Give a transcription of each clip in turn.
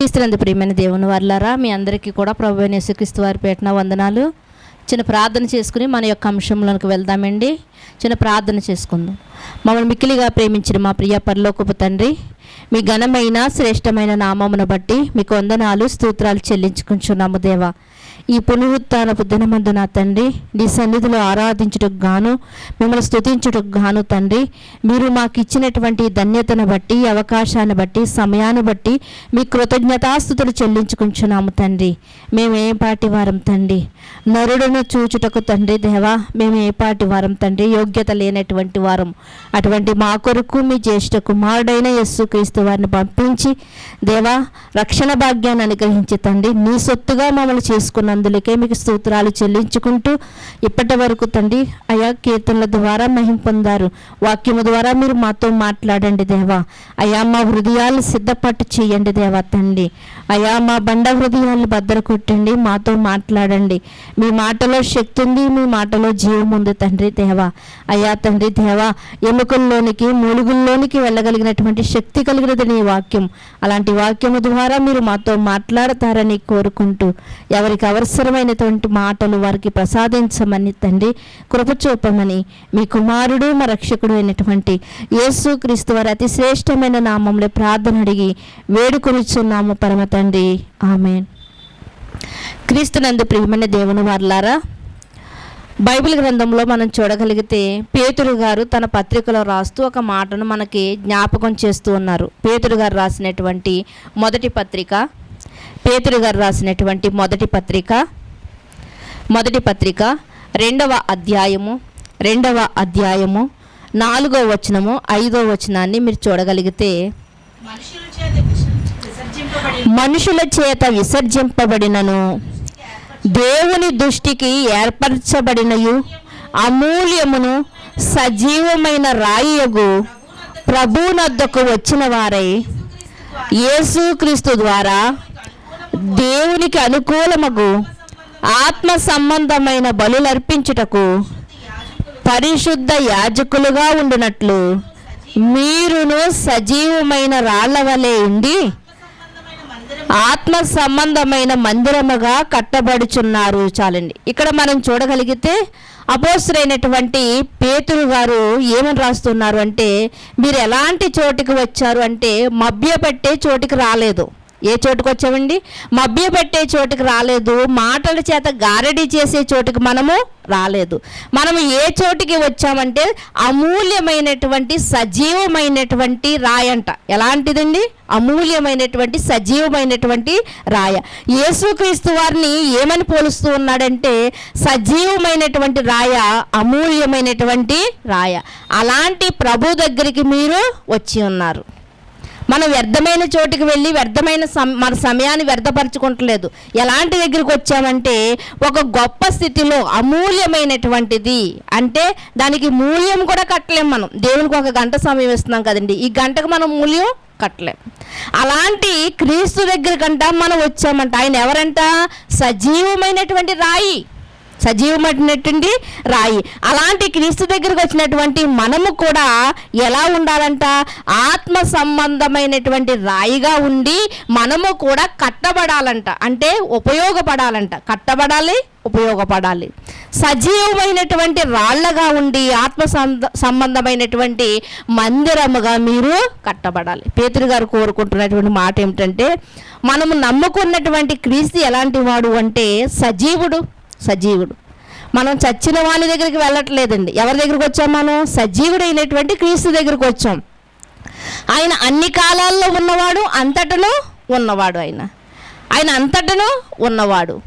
క్రీస్తునందు ప్రియమైన దేవుని వారలారా, మీ అందరికీ కూడా ప్రభువైన యేసుక్రీస్తు వారి పేరున వందనాలు. చిన్న ప్రార్థన చేసుకుని మన యొక్క అంశంలోకి వెళ్దామండి. చిన్న ప్రార్థన చేసుకుందాం. మమ్మల్ని మిక్కిలిగా ప్రేమించిన మా ప్రియ పరలోకపు తండ్రి, మీ ఘనమైన శ్రేష్టమైన నామమును బట్టి మీకు వందనాలు స్తోత్రాలు చెల్లించుకుంటున్నాము దేవా. ఈ పునరుత్థానపు దినమందు నా తండ్రి, నీ సన్నిధిలో ఆరాధించుటకు గాను, మిమ్మల్ని స్తుతించుటకు గాను తండ్రి, మీరు మాకు ఇచ్చినటువంటి ధన్యతను బట్టి, అవకాశాన్ని బట్టి, సమయాన్ని బట్టి మీ కృతజ్ఞతాస్తుతులు చెల్లించుకుంటున్నాము తండ్రి. మేము ఏ పాటి వారం తండ్రి, నరుడును చూచుటకు తండ్రి దేవా, మేము ఏ పాటి వారం తండ్రి, యోగ్యత లేనటువంటి వారం. అటువంటి మా కొరకు మీ జ్యేష్ఠ కుమారుడైన యేసుక్రీస్తు వారిని పంపించి దేవా, రక్షణ భాగ్యాన్ని అనుగ్రహించి తండ్రి, నీ సొత్తుగా మమ్మల్ని చేసుకున్నందులకే మీకు స్తోత్రాలు చెల్లించుకుంటూ ఇప్పటి వరకు తండ్రి అయా కీర్తనల ద్వారా మహిమ పొందారు. వాక్యము ద్వారా మీరు మాతో మాట్లాడండి దేవా. అయా మా హృదయాలు సిద్ధపట్టు చేయండి దేవా తండ్రి. అయా మా బండ హృదయాలు భద్ర కొట్టండి, మాతో మాట్లాడండి. మీ మాటలో శక్తి ఉంది, మీ మాటలో జీవం ఉంది తండ్రి దేవా. అయా తండ్రి దేవా, ఎముకల్లోనికి మూలుగుల్లోనికి వెళ్ళగలిగినటువంటి శక్తి కలిగినది నీ వాక్యం. అలాంటి వాక్యము ద్వారా మీరు మాతో మాట్లాడతారని కోరుకుంటూ ఎవరికి అవసరమైనటువంటి మాటలు వారికి ప్రసాదించమని తండ్రి కృప చూపమని మీ కుమారుడు మా రక్షకుడు అయినటువంటి యేసుక్రీస్తు వారి అతి శ్రేష్టమైన నామంలో ప్రార్థన అడిగి వేడుకొనిచున్నాము పరమ తండ్రి, ఆమేన్. క్రీస్తునందు ప్రియమైన దేవుని వారలారా, బైబిల్ గ్రంథంలో మనం చూడగలిగితే పేతురు గారు తన పత్రికలో రాస్తూ ఒక మాటను మనకి జ్ఞాపకం చేస్తూ ఉన్నారు. పేతురు గారు రాసినటువంటి మొదటి పత్రిక, పేతురు గారు రాసినటువంటి మొదటి పత్రిక 2వ అధ్యాయము 4వ వచనము 5వ వచనాన్ని మీరు చూడగలిగితే, మనుషుల చేత విసర్జింపబడినను దేవుని దృష్టికి ఏర్పరచబడినయు అమూల్యమును సజీవమైన రాయియగు ప్రభువునొద్దకు వచ్చిన వారై యేసుక్రీస్తు ద్వారా దేవునికి అనుకూలమగు ఆత్మ సంబంధమైన బలులర్పించుటకు పరిశుద్ధ యాజకులుగా ఉండునట్లు మీరును సజీవమైన రాళ్ల వలె ఉండి ఆత్మ సంబంధమైన మందిరముగా కట్టబడుచున్నారు. చాలండి. ఇక్కడ మనం చూడగలిగితే అపోస్తలుడైనటువంటి పేతురు గారు ఏమని రాస్తున్నారు అంటే, మీరు ఎలాంటి చోటికి వచ్చారు అంటే మభ్యపెట్టే చోటికి రాలేదు. ఏ చోటుకు వచ్చామండి? మభ్యపెట్టే చోటుకి రాలేదు. మాటల చేత గారడీ చేసే చోటుకి మనము రాలేదు. మనము ఏ చోటికి వచ్చామంటే అమూల్యమైనటువంటి సజీవమైనటువంటి రాయంట. ఎలాంటిదండి? అమూల్యమైనటువంటి సజీవమైనటువంటి రాయ. యేసుక్రీస్తు వారిని ఏమని పోలుస్తూ ఉన్నాడంటే సజీవమైనటువంటి రాయ, అమూల్యమైనటువంటి రాయ. అలాంటి ప్రభు దగ్గరికి మీరు వచ్చి ఉన్నారు. మనం వ్యర్థమైన చోటుకి వెళ్ళి వ్యర్థమైన మన సమయాన్ని వ్యర్థపరచుకుంటలేదు. ఎలాంటి దగ్గరికి వచ్చామంటే ఒక గొప్ప స్థితిలో అమూల్యమైనటువంటిది అంటే దానికి మూల్యం కూడా కట్టలేం. మనం దేవునికి 1 గంట సమయం ఇస్తున్నాం కదండి, ఈ గంటకు మనం మూల్యం కట్టలేం. అలాంటి క్రీస్తు దగ్గరకంట మనం వచ్చామంట. ఆయన ఎవరంట? సజీవమైనటువంటి రాయి, సజీవమైనటువంటి రాయి. అలాంటి క్రీస్తు దగ్గరకు వచ్చినటువంటి మనము కూడా ఎలా ఉండాలంట? ఆత్మ సంబంధమైనటువంటి రాయిగా ఉండి మనము కూడా కట్టబడాలంట. అంటే ఉపయోగపడాలంట. కట్టబడాలి, ఉపయోగపడాలి. సజీవమైనటువంటి రాళ్లగా ఉండి ఆత్మ సంబంధమైనటువంటి మందిరముగా మీరు కట్టబడాలి. పేతురు గారు కోరుకుంటున్నటువంటి మాట ఏమిటంటే, మనము నమ్ముకున్నటువంటి క్రీస్తు ఎలాంటి వాడు అంటే సజీవుడు. మనం చచ్చిన వాళ్ళ దగ్గరికి వెళ్ళట్లేదండి. ఎవరి దగ్గరికి వచ్చాం? మనం సజీవుడైనటువంటి క్రీస్తు దగ్గరికి వచ్చాం. ఆయన అన్ని కాలాల్లో ఉన్నవాడు, అంతటను ఉన్నవాడు. ఆయన అంతటను ఉన్నవాడు.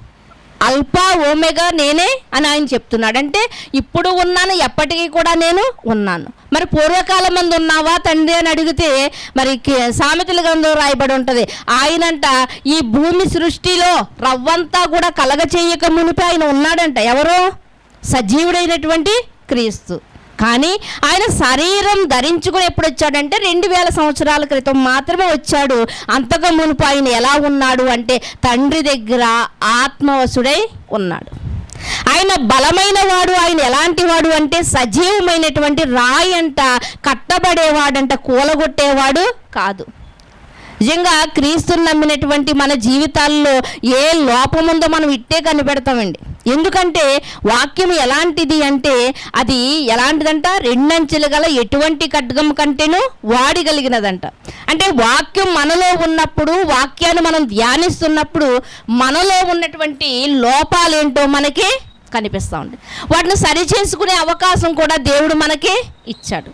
అల్ఫా ఓమెగా నేనే అని ఆయన చెప్తున్నాడు. అంటే ఇప్పుడు ఉన్నాను, ఎప్పటికీ కూడా నేను ఉన్నాను. మరి పూర్వకాలం మంది ఉన్నావా తండ్రి అని అడిగితే మరి సామెతల గ్రంథం రాయబడి ఉంటుంది. ఆయనంట ఈ భూమి సృష్టిలో రవ్వంతా కూడా కలగ చేయక మునిపి ఆయన ఉన్నాడంట. ఎవరో? సజీవుడైనటువంటి క్రీస్తు. కానీ ఆయన శరీరం ధరించుకుని ఎప్పుడు వచ్చాడంటే 2000 సంవత్సరాల క్రితం మాత్రమే వచ్చాడు. అంతకు మునుపు ఆయన ఎలా ఉన్నాడు అంటే తండ్రి దగ్గర ఆత్మవశుడై ఉన్నాడు. ఆయన బలమైన వాడు. ఆయన ఎలాంటి వాడు అంటే సజీవమైనటువంటి రాయి అంట. కట్టబడేవాడంట, కూలగొట్టేవాడు కాదు. నిజంగా క్రీస్తుని నమ్మినటువంటి మన జీవితాల్లో ఏ లోపం ఉందో మనం ఇట్టే కనిపెడతామండి. ఎందుకంటే వాక్యం ఎలాంటిది అంటే అది ఎలాంటిదంట, రెండంచెలు గల ఎటువంటి ఖడ్గం కంటేనూ వాడగలిగినదంట. అంటే వాక్యం మనలో ఉన్నప్పుడు, వాక్యాన్ని మనం ధ్యానిస్తున్నప్పుడు మనలో ఉన్నటువంటి లోపాలేంటో మనకి కనిపిస్తూ ఉంది. వాటిని సరిచేసుకునే అవకాశం కూడా దేవుడు మనకి ఇచ్చాడు.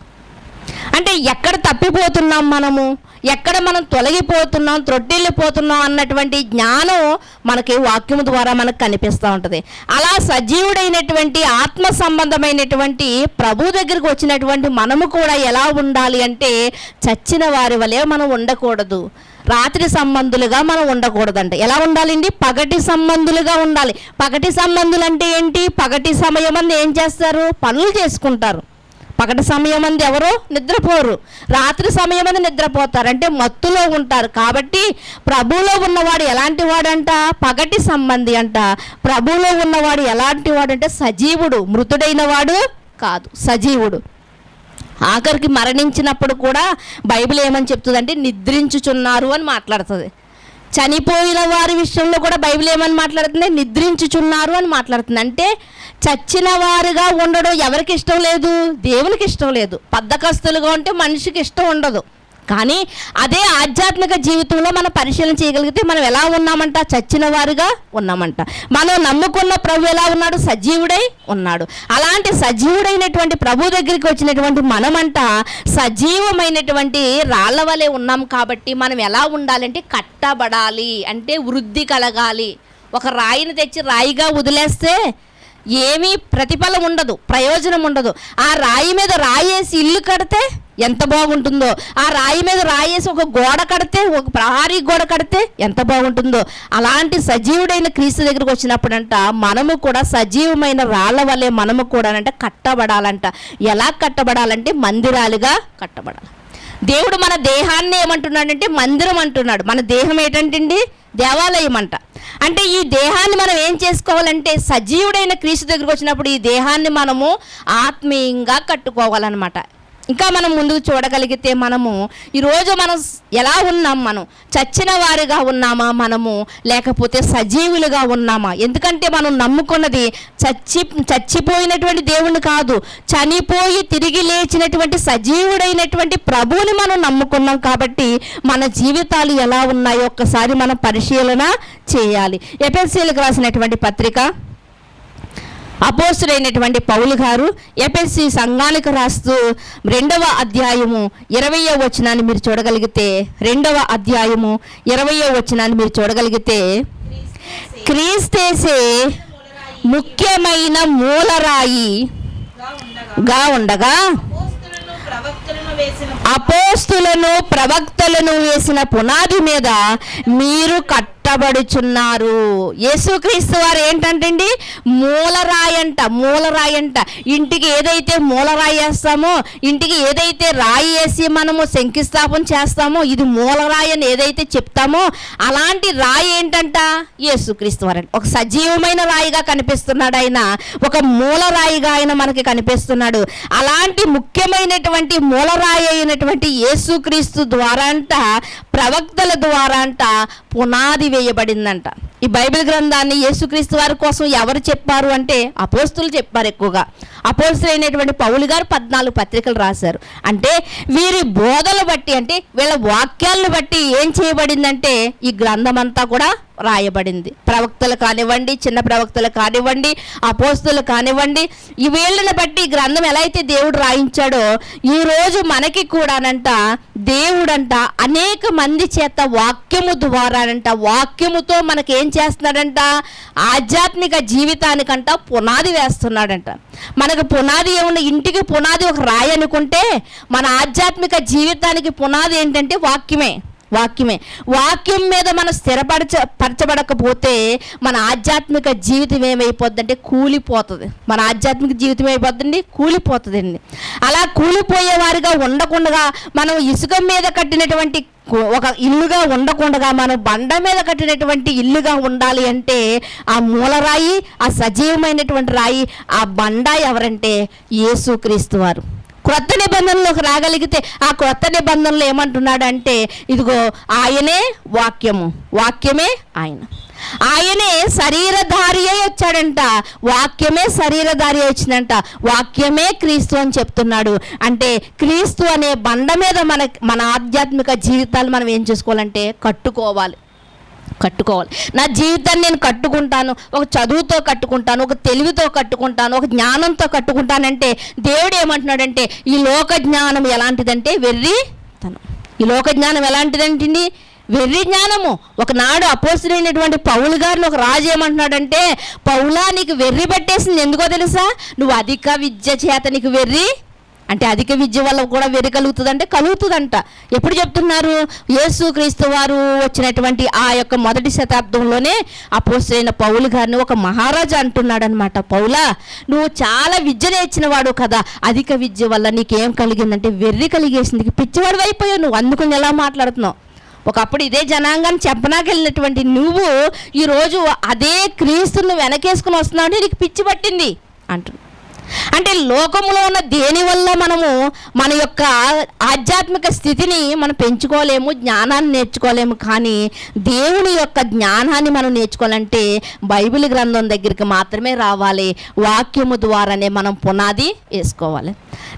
అంటే ఎక్కడ తప్పిపోతున్నాం మనము, ఎక్కడ మనం తొలగిపోతున్నాం, త్రొట్టిల్లిపోతున్నాం అన్నటువంటి జ్ఞానం మనకి వాక్యం ద్వారా మనకు కనిపిస్తూ ఉంటుంది. అలా సజీవుడైనటువంటి ఆత్మ సంబంధమైనటువంటి ప్రభు దగ్గరికి వచ్చినటువంటి మనము కూడా ఎలా ఉండాలి అంటే చచ్చిన వారి వలె మనం ఉండకూడదు, రాత్రి సంబంధులుగా మనం ఉండకూడదంట. ఎలా ఉండాలండి? పగటి సంబంధులుగా ఉండాలి. పగటి సంబంధులు అంటే ఏంటి? పగటి సమయం అందు ఏం చేస్తారు? పనులు చేసుకుంటారు. పగటి సమయం అందు ఎవరు నిద్రపోరు, రాత్రి సమయం అందు నిద్రపోతారు, అంటే మత్తులో ఉంటారు. కాబట్టి ప్రభువులో ఉన్నవాడు ఎలాంటి వాడంట? పగటి సంబంధి అంట. ప్రభువులో ఉన్నవాడు ఎలాంటి వాడంటే సజీవుడు, మృతుడైన వాడు కాదు, సజీవుడు. ఆఖరికి మరణించినప్పుడు కూడా బైబిల్ ఏమని చెప్తుందంటే నిద్రించుచున్నారు అని మాట్లాడుతుంది. చనిపోయిన వారి విషయంలో కూడా బైబిల్ ఏమని మాట్లాడుతుంది? నిద్రించుచున్నారు అని మాట్లాడుతుంది. అంటే చచ్చిన వారుగా ఉండడం ఎవరికి ఇష్టం లేదు? దేవునికి ఇష్టం లేదు. బద్ధకస్తులుగా ఉంటే మనిషికి ఇష్టం ఉండదు. కానీ అదే ఆధ్యాత్మిక జీవితంలో మనం పరిశీలన చేయగలిగితే మనం ఎలా ఉన్నామంట? చచ్చిన వారుగా ఉన్నామంట. మనం నమ్ముకున్న ప్రభు ఎలా ఉన్నాడు? సజీవుడై ఉన్నాడు. అలాంటి సజీవుడైనటువంటి ప్రభు దగ్గరికి వచ్చినటువంటి మనమంట సజీవమైనటువంటి రాళ్ల వలె ఉన్నాం. కాబట్టి మనం ఎలా ఉండాలంటే కట్టబడాలి, అంటే వృద్ధి కలగాలి. ఒక రాయిని తెచ్చి రాయిగా వదిలేస్తే ఏమీ ప్రతిఫలం ఉండదు, ప్రయోజనం ఉండదు. ఆ రాయి మీద రాయేసి ఇల్లు కడితే ఎంత బాగుంటుందో, ఆ రాయి మీద రాయేసి ఒక గోడ కడితే, ఒక ప్రహారీ గోడ కడితే ఎంత బాగుంటుందో, అలాంటి సజీవుడైన క్రీస్తు దగ్గరికి వచ్చినప్పుడంట మనము కూడా సజీవమైన రాళ్ల వల్లే మనము కూడా అంటే కట్టబడాలంట. ఎలా కట్టబడాలంటే మందిరాలుగా కట్టబడాలి. దేవుడు మన దేహాన్ని ఏమంటున్నాడంటే మందిరం అంటున్నాడు. మన దేహం ఏంటంటే దేవాలయం అంట. అంటే ఈ దేహాన్ని మనం ఏం చేసుకోవాలంటే సజీవుడైన క్రీస్తు దగ్గరికి వచ్చినప్పుడు ఈ దేహాన్ని మనము ఆత్మీయంగా కట్టుకోవాలన్నమాట. ఇంకా మనం ముందుకు చూడగలిగితే మనము ఈరోజు మనం ఎలా ఉన్నాం? మనం చచ్చిన వారిగా ఉన్నామా మనము, లేకపోతే సజీవులుగా ఉన్నామా? ఎందుకంటే మనం నమ్ముకున్నది చచ్చిపోయినటువంటి దేవుని కాదు, చనిపోయి తిరిగి లేచినటువంటి సజీవుడైనటువంటి ప్రభువుని మనం నమ్ముకున్నాం. కాబట్టి మన జీవితాలు ఎలా ఉన్నాయో ఒక్కసారి మనం పరిశీలన చేయాలి. ఎఫెసీయులకు రాసినటువంటి పత్రిక అపోస్తులైనటువంటి పౌలు గారు ఎఫెసీ సంఘానికి రాస్తూ 2వ అధ్యాయము 20వ వచనాన్ని మీరు చూడగలిగితే, 2వ అధ్యాయము 20వ వచనాన్ని మీరు చూడగలిగితే, క్రీస్తేసే ముఖ్యమైన మూలరాయిగా ఉండగా అపోస్తులను ప్రవక్తలను వేసిన పునాది మీద మీరు కట్టబడుచున్నారు. యేసుక్రీస్తు వారు ఏంటంటండి? మూలరాయంట. మూలరాయంట. ఇంటికి ఏదైతే మూలరాయి వేస్తామో, ఇంటికి ఏదైతే రాయి వేసి మనము శంకుస్థాపన చేస్తామో, ఇది మూలరాయి అని ఏదైతే చెప్తామో అలాంటి రాయి ఏంటంట? యేసుక్రీస్తు వారు. ఒక సజీవమైన రాయిగా కనిపిస్తున్నాడు ఆయన, ఒక మూలరాయిగా ఆయన మనకి కనిపిస్తున్నాడు. అలాంటి ముఖ్యమైనటువంటి మూలరాయి అయినటువంటి యేసుక్రీస్తు ద్వారా అంట, ప్రవక్తల ద్వారా అంట పునాది వేయబడిందంట. ఈ బైబిల్ గ్రంథాన్ని యేసుక్రీస్తు వారి కోసం ఎవరు చెప్పారు అంటే అపోస్తులు చెప్పారు. ఎక్కువగా అపోస్తులైనటువంటి పౌలు గారు 14 పత్రికలు రాశారు. అంటే వీరి బోధలు బట్టి, అంటే వీళ్ళ వాక్యాలను బట్టి ఏం చేయబడిందంటే ఈ గ్రంథం అంతా కూడా రాయబడింది. ప్రవక్తలు కానివ్వండి, చిన్న ప్రవక్తలు కానివ్వండి, అపోస్తులు కానివ్వండి, ఈ వీళ్ళని బట్టి ఈ గ్రంథం ఎలా అయితే దేవుడు రాయించాడో ఈరోజు మనకి కూడానంట దేవుడంట అనేక మంది చేత వాక్యము ద్వారానంట, వాక్యముతో మనకి ఏం చేస్తున్నాడంట? ఆధ్యాత్మిక జీవితానికంట పునాది వేస్తున్నాడంట. మనకు పునాది ఏమన్నా, ఇంటికి పునాది ఒక రాయి అనుకుంటే మన ఆధ్యాత్మిక జీవితానికి పునాది ఏంటంటే వాక్యమే. వాక్యం మీద మనం పరచబడకపోతే మన ఆధ్యాత్మిక జీవితం ఏమైపోద్ది అంటే కూలిపోతుంది. మన ఆధ్యాత్మిక జీవితం ఏమైపోద్దండి? కూలిపోతుందండి. అలా కూలిపోయే వారిగా ఉండకుండా మనం ఇసుక మీద కట్టినటువంటి ఒక ఇల్లుగా ఉండకుండా మనం బండ మీద కట్టినటువంటి ఇల్లుగా ఉండాలి అంటే ఆ మూలరాయి, ఆ సజీవమైనటువంటి రాయి, ఆ బండ ఎవరంటే యేసుక్రీస్తు వారు. క్రొత్త నిబంధనలోకి రాగలిగితే ఆ క్రొత్త నిబంధనలు ఏమంటున్నాడంటే ఇదిగో ఆయనే వాక్యము, వాక్యమే ఆయన, ఆయనే శరీరధారి అయి వచ్చాడంట, వాక్యమే శరీరధారి వచ్చిందంట, వాక్యమే క్రీస్తు అని చెప్తున్నాడు. అంటే క్రీస్తు అనే బండ మీద మన ఆధ్యాత్మిక జీవితాలు మనం ఏం చేసుకోవాలంటే కట్టుకోవాలి. నా జీవితాన్ని నేను కట్టుకుంటాను, ఒక చదువుతో కట్టుకుంటాను, ఒక తెలివితో కట్టుకుంటాను, ఒక జ్ఞానంతో కట్టుకుంటానంటే దేవుడు ఏమంటున్నాడంటే ఈ లోక జ్ఞానం ఎలాంటిదంటే వెర్రితనం. ఈ లోక జ్ఞానం ఎలాంటిదంటే వెర్రి జ్ఞానము. ఒకనాడు అపోస్తలుడైనటువంటి పౌలు గారిని ఒక రాజు ఏమంటున్నాడంటే, పౌలా నీకు వెర్రి పట్టేసింది, ఎందుకో తెలుసా, నువ్వు అధిక విద్య చేత నీకు వెర్రి, అంటే అధిక విద్య వల్ల కూడా వెర్రి కలుగుతుందంటే కలుగుతుందంట. ఎప్పుడు చెప్తున్నారు? యేసుక్రీస్తు వారు వచ్చినటువంటి ఆ యొక్క మొదటి శతాబ్దంలోనే అపోస్తలుడైన పౌలు గారిని ఒక మహారాజా అంటున్నాడు అనమాట, పౌలా నువ్వు చాలా విద్య నేర్చిన వాడు కదా, అధిక విద్య వల్ల నీకేం కలిగిందంటే వెర్రి కలిగేసింది, పిచ్చివాడు అయిపోయావు నువ్వు, అందుకని ఎలా మాట్లాడుతున్నావు. ఒకప్పుడు ఇదే జనాంగాన్ని చెప్పనాకెళ్ళినటువంటి నువ్వు ఈరోజు అదే క్రీస్తుని వెనకేసుకుని వస్తున్నావు అంటే నీకు పిచ్చి పట్టింది అంటున్నావు. అంటే లోకములో ఉన్న దేని వల్ల మనము మన యొక్క ఆధ్యాత్మిక స్థితిని మనం పెంచుకోలేము, జ్ఞానాన్ని నేర్చుకోలేము. కానీ దేవుని యొక్క జ్ఞానాన్ని మనం నేర్చుకోవాలంటే బైబిల్ గ్రంథం దగ్గరికి మాత్రమే రావాలి, వాక్యము ద్వారానే మనం పునాది వేసుకోవాలి.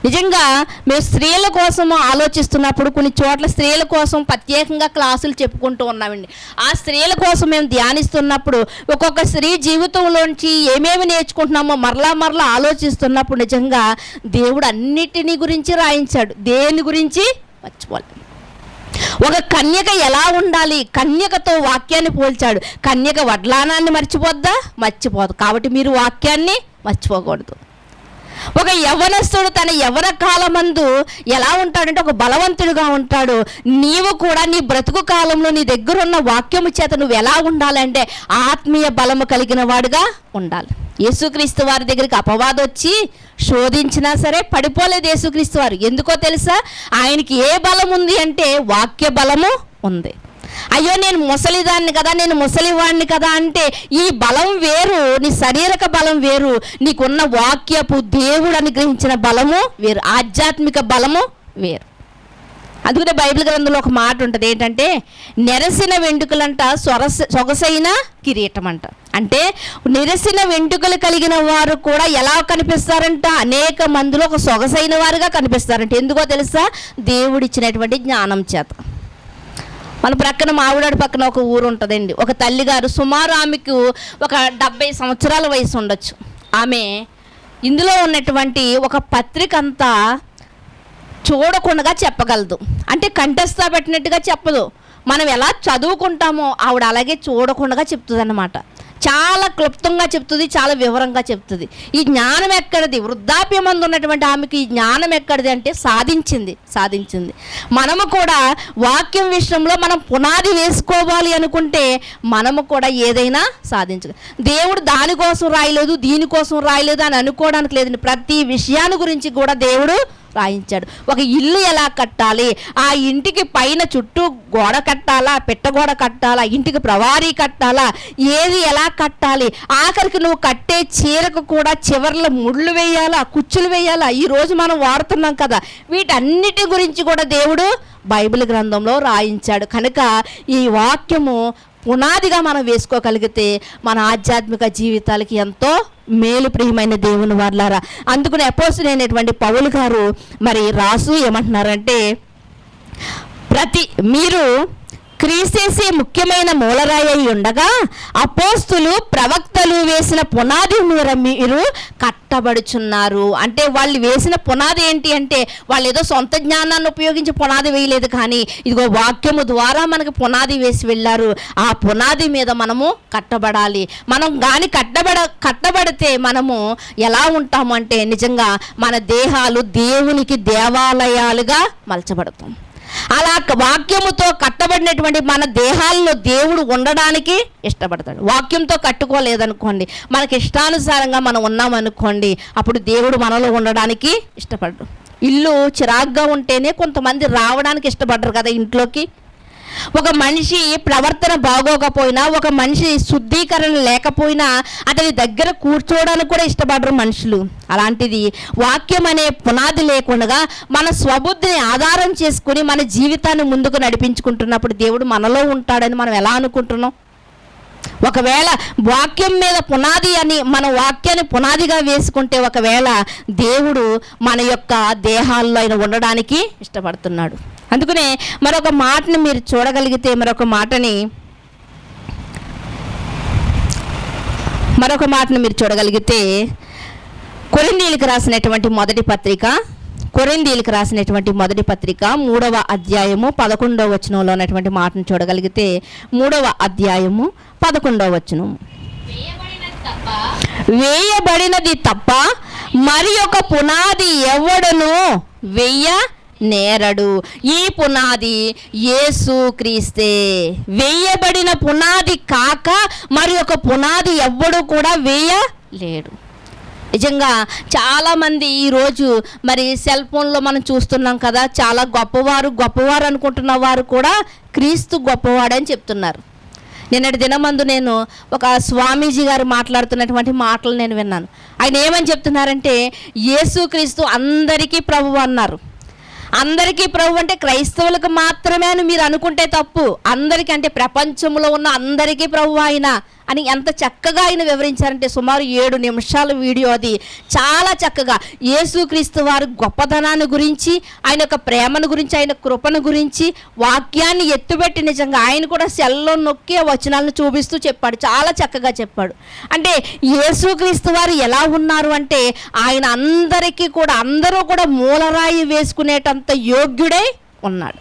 నిజంగా మేము స్త్రీల కోసం ఆలోచిస్తున్నప్పుడు కొన్ని చోట్ల స్త్రీల కోసం ప్రత్యేకంగా క్లాసులు చెప్పుకుంటూ ఉన్నామండి. ఆ స్త్రీల కోసం మేము ధ్యానిస్తున్నప్పుడు ఒక్కొక్క స్త్రీ జీవితంలోంచి ఏమేమి నేర్చుకుంటున్నామో మరలా ఆలోచిస్తున్నప్పుడు నిజంగా దేవుడు అన్నిటినీ గురించి రాయించాడు. దేని గురించి మర్చిపోవాలి. ఒక కన్యక ఎలా ఉండాలి, కన్యకతో వాక్యాన్ని పోల్చాడు. కన్యక వడ్లానాన్ని మర్చిపోద్దా? మర్చిపోదు. కాబట్టి మీరు వాక్యాన్ని మర్చిపోకూడదు. ఒక యవ్వనస్తుడు తన యవ్వన కాలమందు ఎలా ఉంటాడంటే ఒక బలవంతుడుగా ఉంటాడు. నీవు కూడా నీ బ్రతుకు కాలంలో నీ దగ్గర ఉన్న వాక్యము చేత నువ్వు ఎలా ఉండాలంటే ఆత్మీయ బలము కలిగిన వాడుగా ఉండాలి. యేసుక్రీస్తు వారి దగ్గరికి అపవాదం వచ్చి శోధించినా సరే పడిపోలేదు యేసుక్రీస్తు వారు. ఎందుకో తెలుసా? ఆయనకి ఏ బలం ఉంది అంటే వాక్య బలము ఉంది. అయ్యో నేను ముసలిదాన్ని కదా, నేను ముసలివాడిని కదా అంటే ఈ బలం వేరు, నీ శారీరక బలం వేరు, నీకున్న వాక్యపు దేవుడు అనుగ్రహించిన బలము వేరు, ఆధ్యాత్మిక బలము వేరు. అందుకనే బైబిల్ గ్రంథంలో ఒక మాట ఉంటుంది, ఏంటంటే నెరసిన వెంట్రుకలంట సొగసైన కిరీటం అంట. అంటే నెరసిన వెంట్రుకలు కలిగిన వారు కూడా ఎలా కనిపిస్తారంట? అనేక మందిలో ఒక సొగసైన వారుగా కనిపిస్తారంట. ఎందుకో తెలుసా? దేవుడిచ్చినటువంటి జ్ఞానం చేత. మన ప్రక్కన మావిడాడు పక్కన ఒక ఊరు ఉంటుందండి. ఒక తల్లిగారు సుమారు ఆమెకు ఒక 70 సంవత్సరాల వయసు ఉండొచ్చు. ఆమె ఇందులో ఉన్నటువంటి ఒక పత్రిక అంతా చూడకుండా చెప్పగలదు. అంటే కంఠస్థ పెట్టినట్టుగా చెప్పదు. మనం ఎలా చదువుకుంటామో ఆవిడ అలాగే చూడకుండా చెప్తుంది అన్నమాట. చాలా క్లుప్తంగా చెప్తుంది, చాలా వివరంగా చెప్తుంది. ఈ జ్ఞానం ఎక్కడిది? వృద్ధాప్యమందు ఉన్నటువంటి ఆమెకి ఈ జ్ఞానం ఎక్కడిది అంటే సాధించింది. మనము కూడా వాక్యం విషయంలో మనం పునాది వేసుకోవాలి అనుకుంటే మనము కూడా ఏదైనా సాధించగలం. దేవుడు దానికోసం రాయలేదు, దీనికోసం రాయలేదు అని అనుకోవడానికి లేదండి. ప్రతి విషయాన్ని గురించి కూడా దేవుడు రాయించాడు. ఒక ఇల్లు ఎలా కట్టాలి, ఆ ఇంటికి పైన చుట్టూ గోడ కట్టాలా, పిట్టగోడ కట్టాలా, ఇంటికి ప్రవారీ కట్టాలా, ఏది ఎలా కట్టాలి, ఆఖరికి నువ్వు కట్టే చీరకు కూడా చివర్లో ముళ్ళు వేయాలా, కుచ్చులు వేయాలా, ఈరోజు మనం వాడుతున్నాం కదా, వీటన్నిటి గురించి కూడా దేవుడు బైబిల్ గ్రంథంలో రాయించాడు. కనుక ఈ వాక్యము పునాదిగా మనం వేసుకోగలిగితే మన ఆధ్యాత్మిక జీవితాలకి ఎంతో మేలు. ప్రియమైన దేవుని వారలారా, అందుకని అపోస్తలుడైనటువంటి పౌలు గారు మరి రాసు ఏమంటున్నారంటే, మీరు క్రీస్తేసే ముఖ్యమైన మూలరాయి ఉండగా అపోస్తులు ప్రవక్తలు వేసిన పునాది మీద మీరు కట్టబడుచున్నారు. అంటే వాళ్ళు వేసిన పునాది ఏంటి అంటే వాళ్ళు ఏదో సొంత జ్ఞానాన్ని ఉపయోగించి పునాది వేయలేదు, కానీ ఇదిగో వాక్యము ద్వారా మనకు పునాది వేసి వెళ్ళారు. ఆ పునాది మీద మనము కట్టబడాలి. మనం కానీ కట్టబడితే మనము ఎలా ఉంటాము అంటే నిజంగా మన దేహాలు దేవునికి దేవాలయాలుగా మలచబడతాం. అలా వాక్యముతో కట్టబడినటువంటి మన దేహాల్లో దేవుడు ఉండడానికి ఇష్టపడతాడు. వాక్యంతో కట్టుకోలేదనుకోండి, మనకి ఇష్టానుసారంగా మనం ఉన్నామనుకోండి, అప్పుడు దేవుడు మనలో ఉండడానికి ఇష్టపడడు. ఇల్లు చిరాగ్గా ఉంటేనే కొంతమంది రావడానికి ఇష్టపడరు కదా ఇంట్లోకి. ఒక మనిషి ప్రవర్తన బాగోకపోయినా, ఒక మనిషి శుద్ధీకరణ లేకపోయినా అతని దగ్గర కూర్చోవడానికి కూడా ఇష్టపడరు మనుషులు. అలాంటిది వాక్యం అనే పునాది లేకుండా మన స్వబుద్ధిని ఆధారం చేసుకుని మన జీవితాన్ని ముందుకు నడిపించుకుంటున్నప్పుడు దేవుడు మనలో ఉంటాడని మనం ఎలా అనుకుంటున్నాం? ఒకవేళ వాక్యం మీద పునాది అని మన వాక్యాన్ని పునాదిగా వేసుకుంటే ఒకవేళ దేవుడు మన యొక్క దేహాల్లో ఆయన ఉండడానికి ఇష్టపడుతున్నాడు. అందుకనే మరొక మాటని మీరు చూడగలిగితే, మరొక మాటని మీరు చూడగలిగితే కొరింథీయులకు రాసినటువంటి మొదటి పత్రిక 3వ అధ్యాయము 11వ వచనంలో ఉన్నటువంటి మాటను చూడగలిగితే, 3వ అధ్యాయము 11వ వచనం, వేయబడినది తప్ప మరి ఒక పునాది ఎవడును వేయనేరడు. ఈ పునాది యేసు క్రీస్తే. వేయబడిన పునాది కాక మరి ఒక పునాది ఎవ్వడు కూడా వేయలేడు. నిజంగా చాలామంది ఈరోజు మరి సెల్ ఫోన్లో మనం చూస్తున్నాం కదా, చాలా గొప్పవారు అనుకుంటున్న వారు కూడా క్రీస్తు గొప్పవాడని చెప్తున్నారు. నిన్నటి దినమందు నేను ఒక స్వామీజీ గారు మాట్లాడుతున్నటువంటి మాటలు నేను విన్నాను. ఆయన ఏమని చెప్తున్నారంటే, యేసుక్రీస్తు అందరికీ ప్రభువు అన్నారు. అందరికీ ప్రభు అంటే క్రైస్తవులకు మాత్రమే అని మీరు అనుకుంటే తప్పు. అందరికీ అంటే ప్రపంచంలో ఉన్న అందరికీ ప్రభు ఆయన అని ఎంత చక్కగా ఆయన వివరించారంటే, సుమారు 7 నిమిషాల వీడియో అది. చాలా చక్కగా యేసుక్రీస్తు వారి గొప్పతనాన్ని గురించి, ఆయన యొక్క ప్రేమను గురించి, ఆయన కృపను గురించి వాక్యాన్ని ఎత్తుపెట్టి నిజంగా ఆయన కూడా సెల్లో నొక్కి ఆ వచనాలను చూపిస్తూ చెప్పాడు. చాలా చక్కగా చెప్పాడు. అంటే యేసుక్రీస్తు వారు ఎలా ఉన్నారు అంటే, ఆయన అందరికీ కూడా, అందరూ కూడా మూలరాయి వేసుకునేటంత యోగ్యుడై ఉన్నాడు.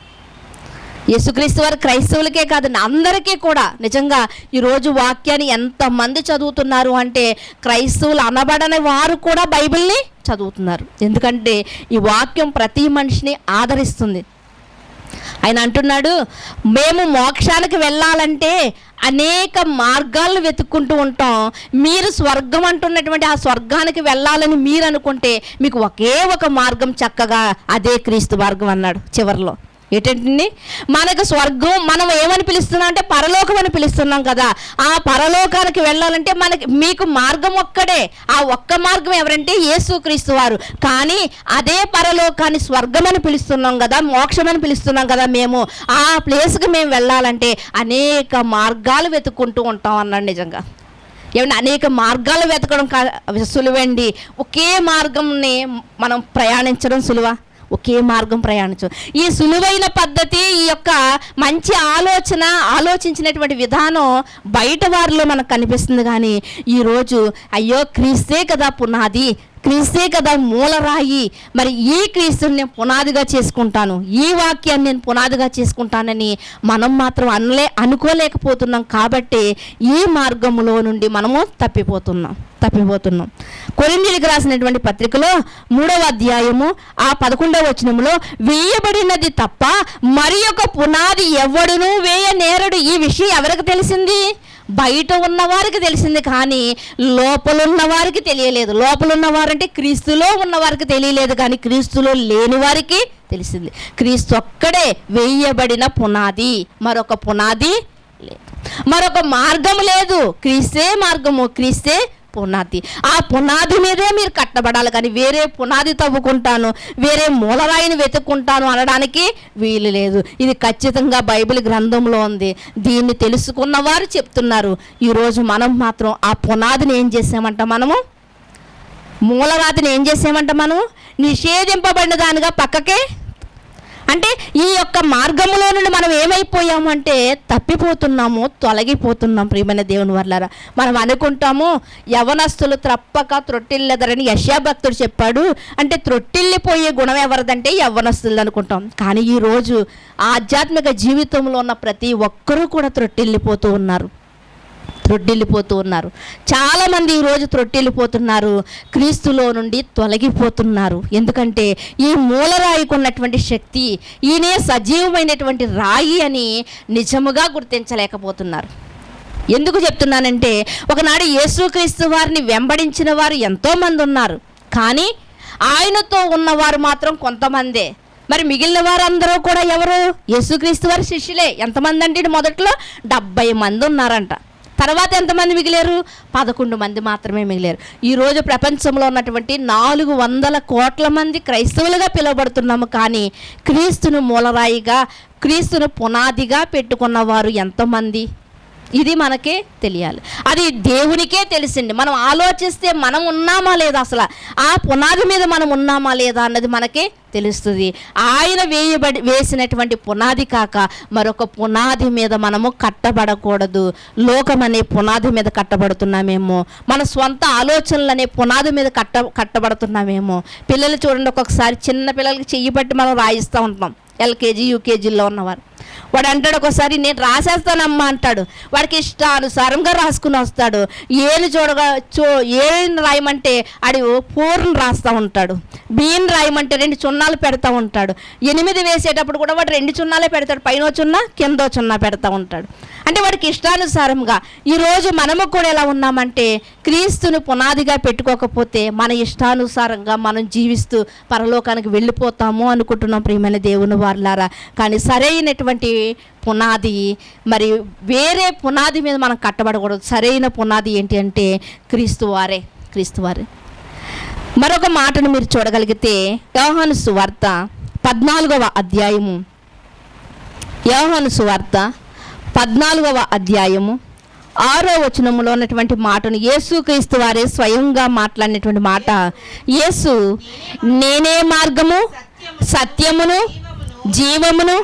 యేసుక్రీస్తు వారు క్రైస్తవులకే కాదండి, అందరికీ కూడా. నిజంగా ఈరోజు వాక్యాన్ని ఎంతమంది చదువుతున్నారు అంటే, క్రైస్తవులు అనబడని వారు కూడా బైబిల్ని చదువుతున్నారు. ఎందుకంటే ఈ వాక్యం ప్రతి మనిషిని ఆదరిస్తుంది. ఆయన అంటున్నాడు, మేము మోక్షానికి వెళ్ళాలంటే అనేక మార్గాలను వెతుక్కుంటూ ఉంటాం. మీరు స్వర్గం అంటున్నటువంటి ఆ స్వర్గానికి వెళ్ళాలని మీరు అనుకుంటే మీకు ఒకే ఒక మార్గం చక్కగా, అదే క్రీస్తు మార్గం అన్నాడు చివరిలో. ఏంటంటే మనకు స్వర్గం మనం ఏమని పిలుస్తున్నాం అంటే పరలోకం అని పిలుస్తున్నాం కదా. ఆ పరలోకానికి వెళ్ళాలంటే మీకు మార్గం ఒక్కడే. ఆ ఒక్క మార్గం ఎవరంటే యేసుక్రీస్తు వారు. కానీ అదే పరలోకాన్ని స్వర్గం అని పిలుస్తున్నాం కదా, మోక్షం అని పిలుస్తున్నాం కదా. మేము ఆ ప్లేస్కి మేము వెళ్ళాలంటే అనేక మార్గాలు వెతుక్కుంటూ ఉంటాం అన్నాడు. నిజంగా ఏమంటే అనేక మార్గాలు వెతకడం సులువండి, ఒకే మార్గంని మనం ప్రయాణించడం సులువా? ఒకే మార్గం ప్రయాణించు. ఈ సులువైన పద్ధతి, ఈ యొక్క మంచి ఆలోచించినటువంటి విధానం బయట వారిలో మనకు కనిపిస్తుంది. కానీ ఈరోజు అయ్యో క్రీస్తే కదా పునాది, క్రీస్తే కదా మూలరాయి, మరి ఈ క్రీస్తుని నేను పునాదిగా చేసుకుంటాను, ఈ వాక్యాన్ని నేను పునాదిగా చేసుకుంటానని మనం మాత్రం అనుకోలేకపోతున్నాం. కాబట్టి ఈ మార్గంలో నుండి మనము తప్పిపోతున్నాం. కొరింథీయులకు రాసినటువంటి పత్రికలో 3వ అధ్యాయము 11వ వచనంలో, వేయబడినది తప్ప మరి ఒక పునాది ఎవడును వేయనేరడు. ఈ విషయం ఎవరికి తెలిసింది? బయట ఉన్నవారికి తెలిసింది, కానీ లోపలున్న వారికి తెలియలేదు. లోపలున్నవారంటే క్రీస్తులో ఉన్నవారికి తెలియలేదు, కానీ క్రీస్తులో లేని వారికి తెలిసింది. క్రీస్తు ఒక్కడే వేయబడిన పునాది, మరొక పునాది లేదు, మరొక మార్గం లేదు. క్రీస్తే మార్గము, క్రీస్తే పునాది. ఆ పునాది మీదే మీరు కట్టబడాలి, కానీ వేరే పునాది తవ్వుకుంటాను, వేరే మూలరాయిని వెతుక్కుంటాను అనడానికి వీలు లేదు. ఇది ఖచ్చితంగా బైబిల్ గ్రంథంలో ఉంది. దీన్ని తెలుసుకున్న వారు చెప్తున్నారు. ఈరోజు మనం మాత్రం ఆ పునాదిని ఏం చేసామంట, మనము మూలరాతిని ఏం చేసామంట, మనము నిషేధింపబడిన దానిగా పక్కకే. అంటే ఈ యొక్క మార్గంలో నుండి మనం ఏమైపోయాము అంటే తప్పిపోతున్నాము, తొలగిపోతున్నాం. ప్రియమైన దేవుని వర్లారా, మనం అనుకుంటాము యవనస్తులు తప్పక త్రొట్టిల్లెదరని యెషయా భక్తుడు చెప్పాడు. అంటే త్రొట్టిల్లిపోయే గుణం ఎవరిదంటే యవ్వనస్తులు అనుకుంటాం. కానీ ఈరోజు ఆధ్యాత్మిక జీవితంలో ఉన్న ప్రతి ఒక్కరూ కూడా త్రొట్టిల్లిపోతూ ఉన్నారు. చాలామంది ఈరోజు త్రొట్టిల్లిపోతున్నారు, క్రీస్తులో నుండి తొలగిపోతున్నారు. ఎందుకంటే ఈ మూలరాయికి ఉన్నటువంటి శక్తి, ఈయనే సజీవమైనటువంటి రాయి అని నిజముగా గుర్తించలేకపోతున్నారు. ఎందుకు చెప్తున్నానంటే, ఒకనాడు యేసుక్రీస్తు వారిని వెంబడించిన వారు ఎంతోమంది ఉన్నారు, కానీ ఆయనతో ఉన్నవారు మాత్రం కొంతమందే. మరి మిగిలిన వారందరూ కూడా ఎవరు? యేసుక్రీస్తు వారి శిష్యులే. ఎంతమంది అంటే మొదట్లో 70 మంది ఉన్నారంట. తర్వాత ఎంతమంది మిగిలారు? 11 మంది మాత్రమే మిగిలారు. ఈరోజు ప్రపంచంలో ఉన్నటువంటి 400 కోట్ల మంది క్రైస్తవులుగా పిలువబడుతున్నాము. కానీ క్రీస్తును మూలరాయిగా, క్రీస్తును పునాదిగా పెట్టుకున్న వారు ఎంతమంది? ఇది మనకే తెలియాలి. అది దేవునికే తెలిసింది. మనం ఆలోచిస్తే మనం ఉన్నామా లేదా, అసలు ఆ పునాది మీద మనం ఉన్నామా లేదా అన్నది మనకే తెలుస్తుంది. ఆయన వేసినటువంటి పునాది కాక మరొక పునాది మీద మనము కట్టబడకూడదు. లోకం అనే పునాది మీద కట్టబడుతున్నామేమో, మన స్వంత ఆలోచనలు అనే పునాది మీద కట్టబడుతున్నామేమో. పిల్లలు చూడండి, ఒక్కొక్కసారి చిన్న పిల్లలకి చెయ్యి పట్టి మనం రాయిస్తూ ఉంటాం. ఎల్కేజీ యూకేజీలో ఉన్నవారు. వాడు అంటాడు ఒకసారి, నేను రాసేస్తానమ్మా అంటాడు. వాడికి ఇష్టానుసారంగా రాసుకుని వస్తాడు. ఏని రాయమంటే ఆడి పూర్ను రాస్తూ ఉంటాడు. బీని రాయమంటే 2 చున్నాలు పెడతా ఉంటాడు. 8 వేసేటప్పుడు కూడా వాడు 2 చున్నాలే పెడతాడు. పైన చున్నా కిందో చున్నా పెడతా ఉంటాడు. అంటే వాడికి ఇష్టానుసారంగా. ఈరోజు మనము కూడా ఎలా ఉన్నామంటే, క్రీస్తుని పునాదిగా పెట్టుకోకపోతే మన ఇష్టానుసారంగా మనం జీవిస్తూ పరలోకానికి వెళ్ళిపోతాము అనుకుంటున్నాం ప్రియమైన దేవుని వారలారా. కానీ సరైనటువంటి పునాది, మరి వేరే పునాది మీద మనం కట్టబడకూడదు. సరైన పునాది ఏంటి అంటే క్రీస్తువారే. మరొక మాటను మీరు చూడగలిగితే యోహాను సువార్త 14వ అధ్యాయము, యోహాను సువార్త 14వ అధ్యాయము 6వ వచనములో ఉన్నటువంటి మాటను యేసుక్రీస్తు వారే స్వయంగా మాట్లాడినటువంటి మాట. యేసు, నేనే మార్గము, సత్యమును, జీవమును,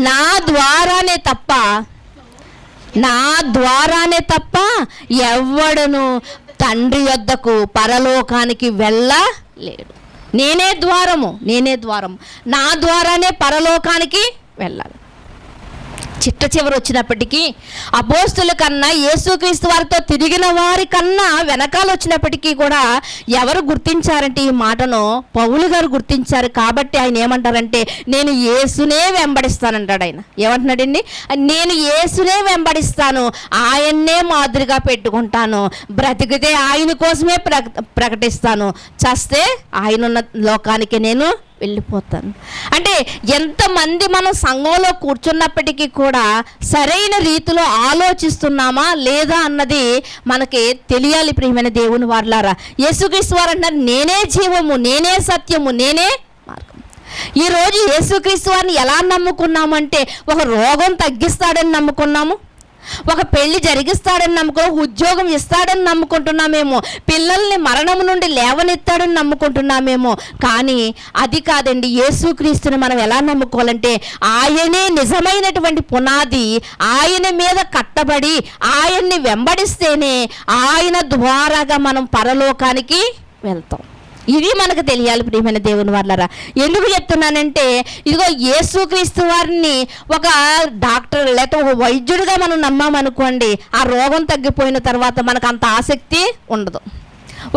నా ద్వారానే తప్ప ఎవ్వడును తండ్రి యొద్దకు పరలోకానికి వెళ్ళలేడు. నేనే ద్వారము, నా ద్వారానే పరలోకానికి వెళ్ళాలి. చిట్ట చివరి వచ్చినప్పటికీ అపోస్తుల కన్నా, యేసుక్రీస్తు వారితో తిరిగిన వారి కన్నా వెనకాల వచ్చినప్పటికీ కూడా ఎవరు గుర్తించారంటే ఈ మాటను? పౌలు గారు గుర్తించారు. కాబట్టి ఆయన ఏమంటారంటే, నేను యేసునే వెంబడిస్తానంటాడు. ఆయన ఏమంటున్నాడండి? నేను యేసునే వెంబడిస్తాను, ఆయన్నే మాదిరిగా పెట్టుకుంటాను, బ్రతికితే ఆయన కోసమే ప్రకటిస్తాను, చస్తే ఆయనున్న లోకానికి నేను వెళ్ళిపోతాను. అంటే ఎంతమంది మనం సంఘంలో కూర్చున్నప్పటికీ కూడా సరైన రీతిలో ఆలోచిస్తున్నామా లేదా అన్నది మనకి తెలియాలి ప్రియమైన దేవుని వారలారా. యేసుక్రీస్తు వారు అంటారు, నేనే జీవము, నేనే సత్యము, నేనే మార్గం. ఈరోజు యేసుక్రీస్తు వారిని ఎలా నమ్ముకున్నామంటే, ఒక రోగం తగ్గిస్తాడని నమ్ముకున్నాము, ఒక పెళ్లి జరిగిస్తాడని నమ్ముకో, ఉద్యోగం ఇస్తాడని నమ్ముకుంటున్నామేమో, పిల్లల్ని మరణం నుండి లేవనెత్తాడని నమ్ముకుంటున్నామేమో. కానీ అది కాదండి. యేసుక్రీస్తుని మనం ఎలా నమ్ముకోవాలంటే, ఆయనే నిజమైనటువంటి పునాది. ఆయన మీద కట్టబడి ఆయన్ని వెంబడిస్తేనే ఆయన ద్వారాగా మనం పరలోకానికి వెళ్తాం. ఇది మనకు తెలియాలి ప్రియమైన దేవుని వారలారా. ఎందుకు చెప్తున్నానంటే, ఇదిగో యేసుక్రీస్తు వారిని ఒక డాక్టర్ లేకపోతే ఒక వైద్యుడిగా మనం నమ్మామనుకోండి, ఆ రోగం తగ్గిపోయిన తర్వాత మనకు అంత ఆసక్తి ఉండదు.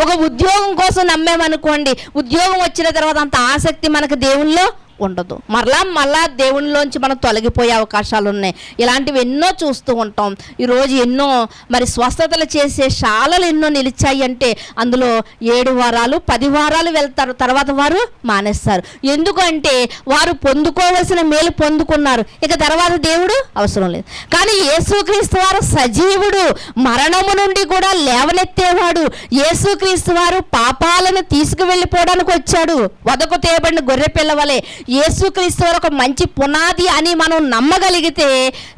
ఒక ఉద్యోగం కోసం నమ్మామనుకోండి, ఉద్యోగం వచ్చిన తర్వాత అంత ఆసక్తి మనకు దేవుల్లో ఉండదు. మళ్ళా దేవునిలోంచి మనం తొలగిపోయే అవకాశాలు ఉన్నాయి. ఇలాంటివి ఎన్నో చూస్తూ ఉంటాం. ఈరోజు ఎన్నో మరి స్వస్థతలు చేసే శాలలు ఎన్నో నిలిచాయి అంటే అందులో 7 వారాలు 10 వారాలు వెళ్తారు, తర్వాత వారు మానేస్తారు. ఎందుకంటే వారు పొందుకోవలసిన మేలు పొందుకున్నారు, ఇక తర్వాత దేవుడు అవసరం లేదు. కానీ యేసుక్రీస్తు వారు సజీవుడు, మరణము నుండి కూడా లేవనెత్తేవాడు. యేసుక్రీస్తు వారు పాపాలను తీసుకువెళ్ళిపోవడానికి వచ్చాడు. వదకు తేబడిన గొర్రె పిల్లవలే యేసుక్రీస్తు వారు ఒక మంచి పునాది అని మనం నమ్మగలిగితే